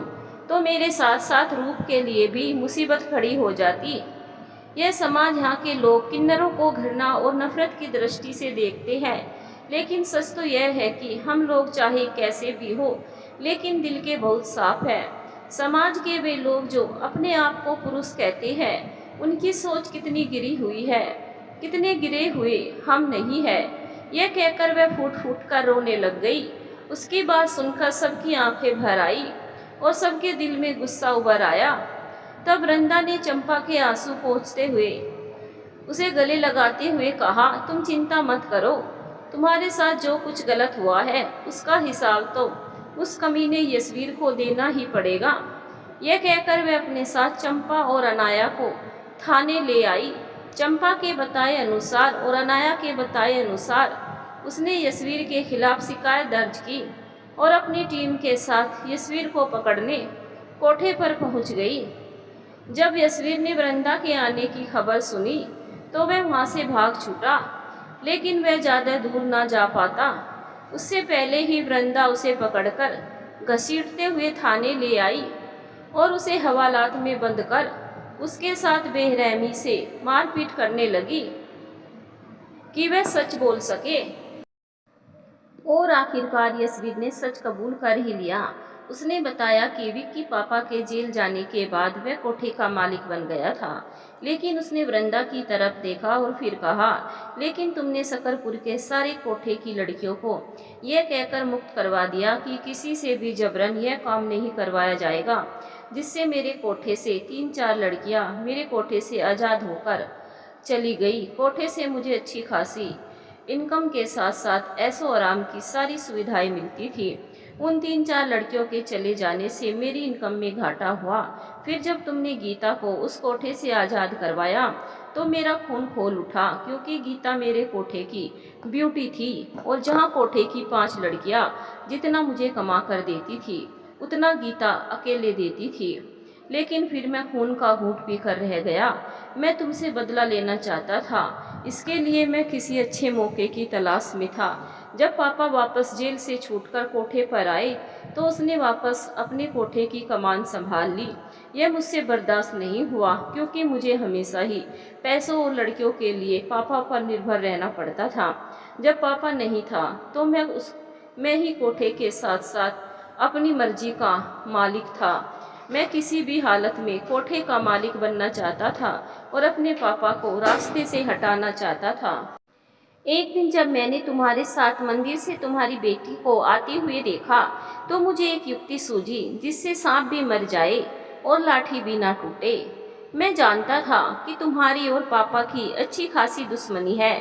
तो मेरे साथ साथ रूप के लिए भी मुसीबत खड़ी हो जाती। यह समाज, यहाँ के लोग किन्नरों को घृणा और नफरत की दृष्टि से देखते हैं, लेकिन सच तो यह है कि हम लोग चाहे कैसे भी हो लेकिन दिल के बहुत साफ है। समाज के वे लोग जो अपने आप को पुरुष कहते हैं, उनकी सोच कितनी गिरी हुई है, कितने गिरे हुए हम नहीं है। यह कहकर वह फूट फूट कर रोने लग गई। उसकी बात सुनकर सबकी आंखें भर आई और सबके दिल में गुस्सा उभर आया। तब रंदा ने चंपा के आंसू पोंछते हुए उसे गले लगाते हुए कहा, तुम चिंता मत करो, तुम्हारे साथ जो कुछ गलत हुआ है उसका हिसाब तो उस कमीने यशवीर को देना ही पड़ेगा। यह कहकर वह अपने साथ चंपा और अनाया को थाने ले आई। चंपा के बताए अनुसार और अनाया के बताए अनुसार उसने यशवीर के खिलाफ शिकायत दर्ज की और अपनी टीम के साथ यशवीर को पकड़ने कोठे पर पहुंच गई। जब यशवीर ने वृंदा के आने की खबर सुनी तो वह वहां से भाग छूटा, लेकिन वह ज़्यादा दूर ना जा पाता। उससे पहले ही वृंदा उसे पकड़कर घसीटते हुए थाने ले आई और उसे हवालात में बंद कर उसके साथ बेरहमी से मारपीट करने लगी कि वह सच बोल सके। और आखिरकार यशवीर ने सच कबूल कर ही लिया। उसने बताया कि विक्की पापा के जेल जाने के बाद वह कोठे का मालिक बन गया था। लेकिन उसने वृंदा की तरफ देखा और फिर कहा, लेकिन तुमने सकरपुर के सारे कोठे की लड़कियों को यह कहकर मुक्त करवा दिया कि किसी से भी जबरन यह काम नहीं करवाया जाएगा, जिससे मेरे कोठे से 3-4 लड़कियां मेरे कोठे से आज़ाद होकर चली गई। कोठे से मुझे अच्छी खासी इनकम के साथ साथ ऐशो आराम की सारी सुविधाएं मिलती थी। उन 3-4 लड़कियों के चले जाने से मेरी इनकम में घाटा हुआ। फिर जब तुमने गीता को उस कोठे से आज़ाद करवाया तो मेरा खून खोल उठा, क्योंकि गीता मेरे कोठे की ब्यूटी थी और जहाँ कोठे की 5 लड़कियाँ जितना मुझे कमा कर देती थी उतना गीता अकेले देती थी। लेकिन फिर मैं खून का घूंट पीकर रह गया। मैं तुमसे बदला लेना चाहता था, इसके लिए मैं किसी अच्छे मौके की तलाश में था। जब पापा वापस जेल से छूटकर कोठे पर आए तो उसने वापस अपने कोठे की कमान संभाल ली। यह मुझसे बर्दाश्त नहीं हुआ, क्योंकि मुझे हमेशा ही पैसों और लड़कियों के लिए पापा पर निर्भर रहना पड़ता था। जब पापा नहीं था तो मैं ही कोठे के साथ साथ अपनी मर्जी का मालिक था। मैं किसी भी हालत में कोठे का मालिक बनना चाहता था और अपने पापा को रास्ते से हटाना चाहता था। एक दिन जब मैंने तुम्हारे साथ मंदिर से तुम्हारी बेटी को आती हुए देखा तो मुझे एक युक्ति सूझी जिससे सांप भी मर जाए और लाठी भी ना टूटे। मैं जानता था कि तुम्हारी और पापा की अच्छी खासी दुश्मनी है,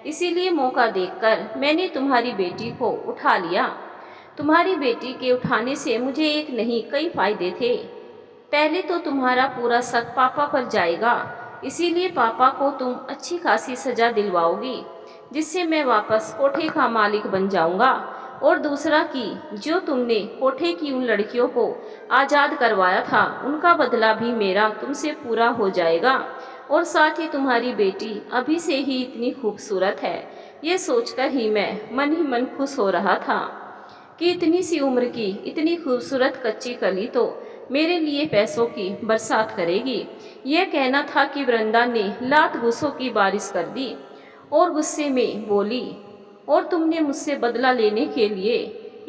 इसीलिए मौका देखकर मैंने तुम्हारी बेटी को उठा लिया। तुम्हारी बेटी के उठाने से मुझे एक नहीं कई फायदे थे। पहले तो तुम्हारा पूरा शक पापा पर जाएगा, इसीलिए पापा को तुम अच्छी खासी सजा दिलवाओगी, जिससे मैं वापस कोठे का मालिक बन जाऊंगा। और दूसरा कि जो तुमने कोठे की उन लड़कियों को आज़ाद करवाया था उनका बदला भी मेरा तुमसे पूरा हो जाएगा। और साथ ही तुम्हारी बेटी अभी से ही इतनी खूबसूरत है, ये सोचकर ही मन खुश हो रहा था कि इतनी सी उम्र की इतनी खूबसूरत कच्ची कली तो मेरे लिए पैसों की बरसात करेगी। यह कहना था कि वृंदा ने लात घूसों की बारिश कर दी और गुस्से में बोली, और तुमने मुझसे बदला लेने के लिए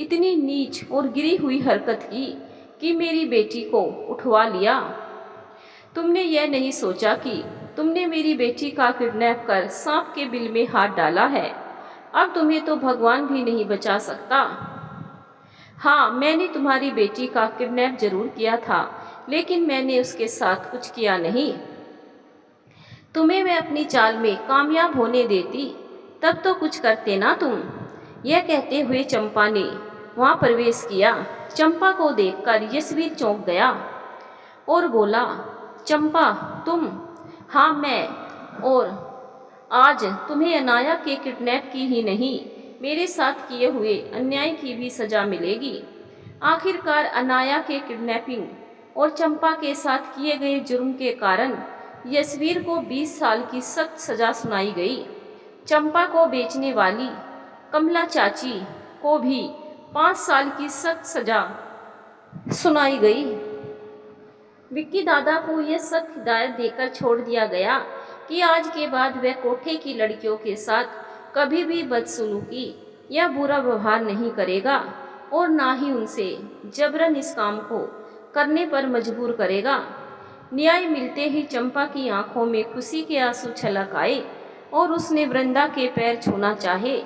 इतनी नीच और गिरी हुई हरकत की कि मेरी बेटी को उठवा लिया। तुमने यह नहीं सोचा कि तुमने मेरी बेटी का किडनैप कर सांप के बिल में हाथ डाला है। अब तुम्हें तो भगवान भी नहीं बचा सकता। हाँ, मैंने तुम्हारी बेटी का किडनैप जरूर किया था, लेकिन मैंने उसके साथ कुछ किया नहीं। तुम्हें मैं अपनी चाल में कामयाब होने देती तब तो कुछ करते ना तुम। यह कहते हुए चंपा ने वहाँ प्रवेश किया। चंपा को देखकर यशवीर चौंक गया और बोला, चंपा तुम? हाँ मैं। और आज तुम्हें अनाया के किडनैप की ही नहीं, मेरे साथ किए हुए अन्याय की भी सजा मिलेगी। आखिरकार अनाया के किडनैपिंग और चंपा के साथ किए गए जुर्म के कारण यशवीर को 20 साल की सख्त सजा सुनाई गई। चंपा को बेचने वाली कमला चाची को भी 5 साल की सख्त सजा सुनाई गई। विक्की दादा को यह सख्त हिदायत देकर छोड़ दिया गया कि आज के बाद वह कोठे की लड़कियों के साथ कभी भी बदसलूकी या बुरा व्यवहार नहीं करेगा और ना ही उनसे जबरन इस काम को करने पर मजबूर करेगा। न्याय मिलते ही चंपा की आंखों में खुशी के आंसू छलक आए और उसने वृंदा के पैर छूना चाहे,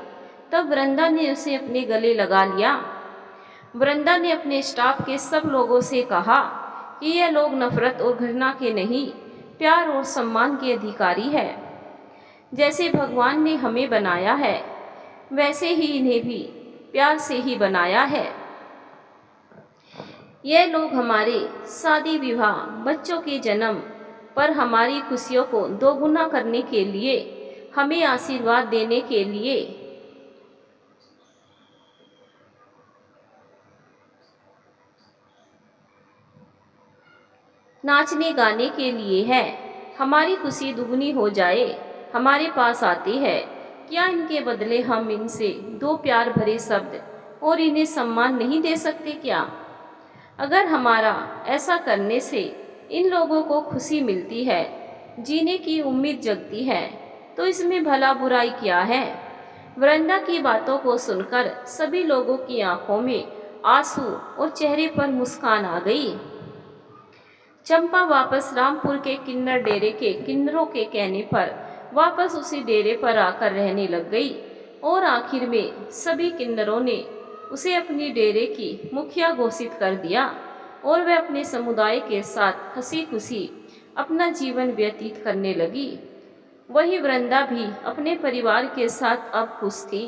तब वृंदा ने उसे अपने गले लगा लिया। वृंदा ने अपने स्टाफ के सब लोगों से कहा कि यह लोग नफरत और घृणा के नहीं, प्यार और सम्मान के अधिकारी है। जैसे भगवान ने हमें बनाया है वैसे ही इन्हें भी प्यार से ही बनाया है। यह लोग हमारे शादी विवाह, बच्चों के जन्म पर हमारी खुशियों को दोगुना करने के लिए, हमें आशीर्वाद देने के लिए नाचने गाने के लिए है। हमारी खुशी दुगनी हो जाए हमारे पास आती है। क्या इनके बदले हम इनसे दो प्यार भरे शब्द और इन्हें सम्मान नहीं दे सकते क्या? अगर हमारा ऐसा करने से इन लोगों को खुशी मिलती है, जीने की उम्मीद जगती है, तो इसमें भला बुराई क्या है? वृंदा की बातों को सुनकर सभी लोगों की आंखों में आंसू और चेहरे पर मुस्कान आ गई। चंपा वापस रामपुर के किन्नर डेरे के किन्नरों के कहने पर वापस उसी डेरे पर आकर रहने लग गई और आखिर में सभी किन्नरों ने उसे अपनी डेरे की मुखिया घोषित कर दिया और वह अपने समुदाय के साथ हंसी खुशी अपना जीवन व्यतीत करने लगी। वही वृंदा भी अपने परिवार के साथ अब खुश थी।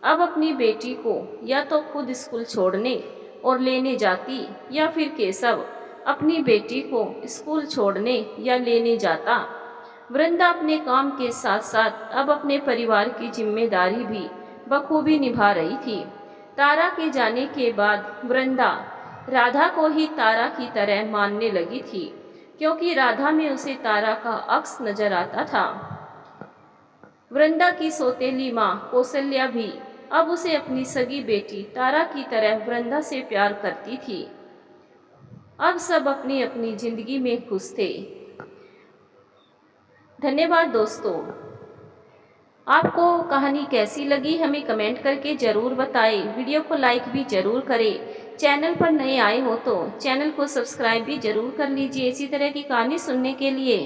अब अपनी बेटी को या तो खुद स्कूल छोड़ने और लेने जाती या फिर केशव अपनी बेटी को स्कूल छोड़ने या लेने जाता। वृंदा अपने काम के साथ साथ अब अपने परिवार की जिम्मेदारी भी बखूबी निभा रही थी। तारा के जाने के बाद वृंदा राधा को ही तारा की तरह मानने लगी थी, क्योंकि राधा में उसे तारा का अक्स नजर आता था। वृंदा की सौतेली माँ कौशल्या भी अब उसे अपनी सगी बेटी तारा की तरह वृंदा से प्यार करती थी। अब सब अपनी अपनी जिंदगी में खुश थे। धन्यवाद दोस्तों। आपको कहानी कैसी लगी हमें कमेंट करके ज़रूर बताएं। वीडियो को लाइक भी ज़रूर करें। चैनल पर नए आए हो तो चैनल को सब्सक्राइब भी ज़रूर कर लीजिए इसी तरह की कहानी सुनने के लिए।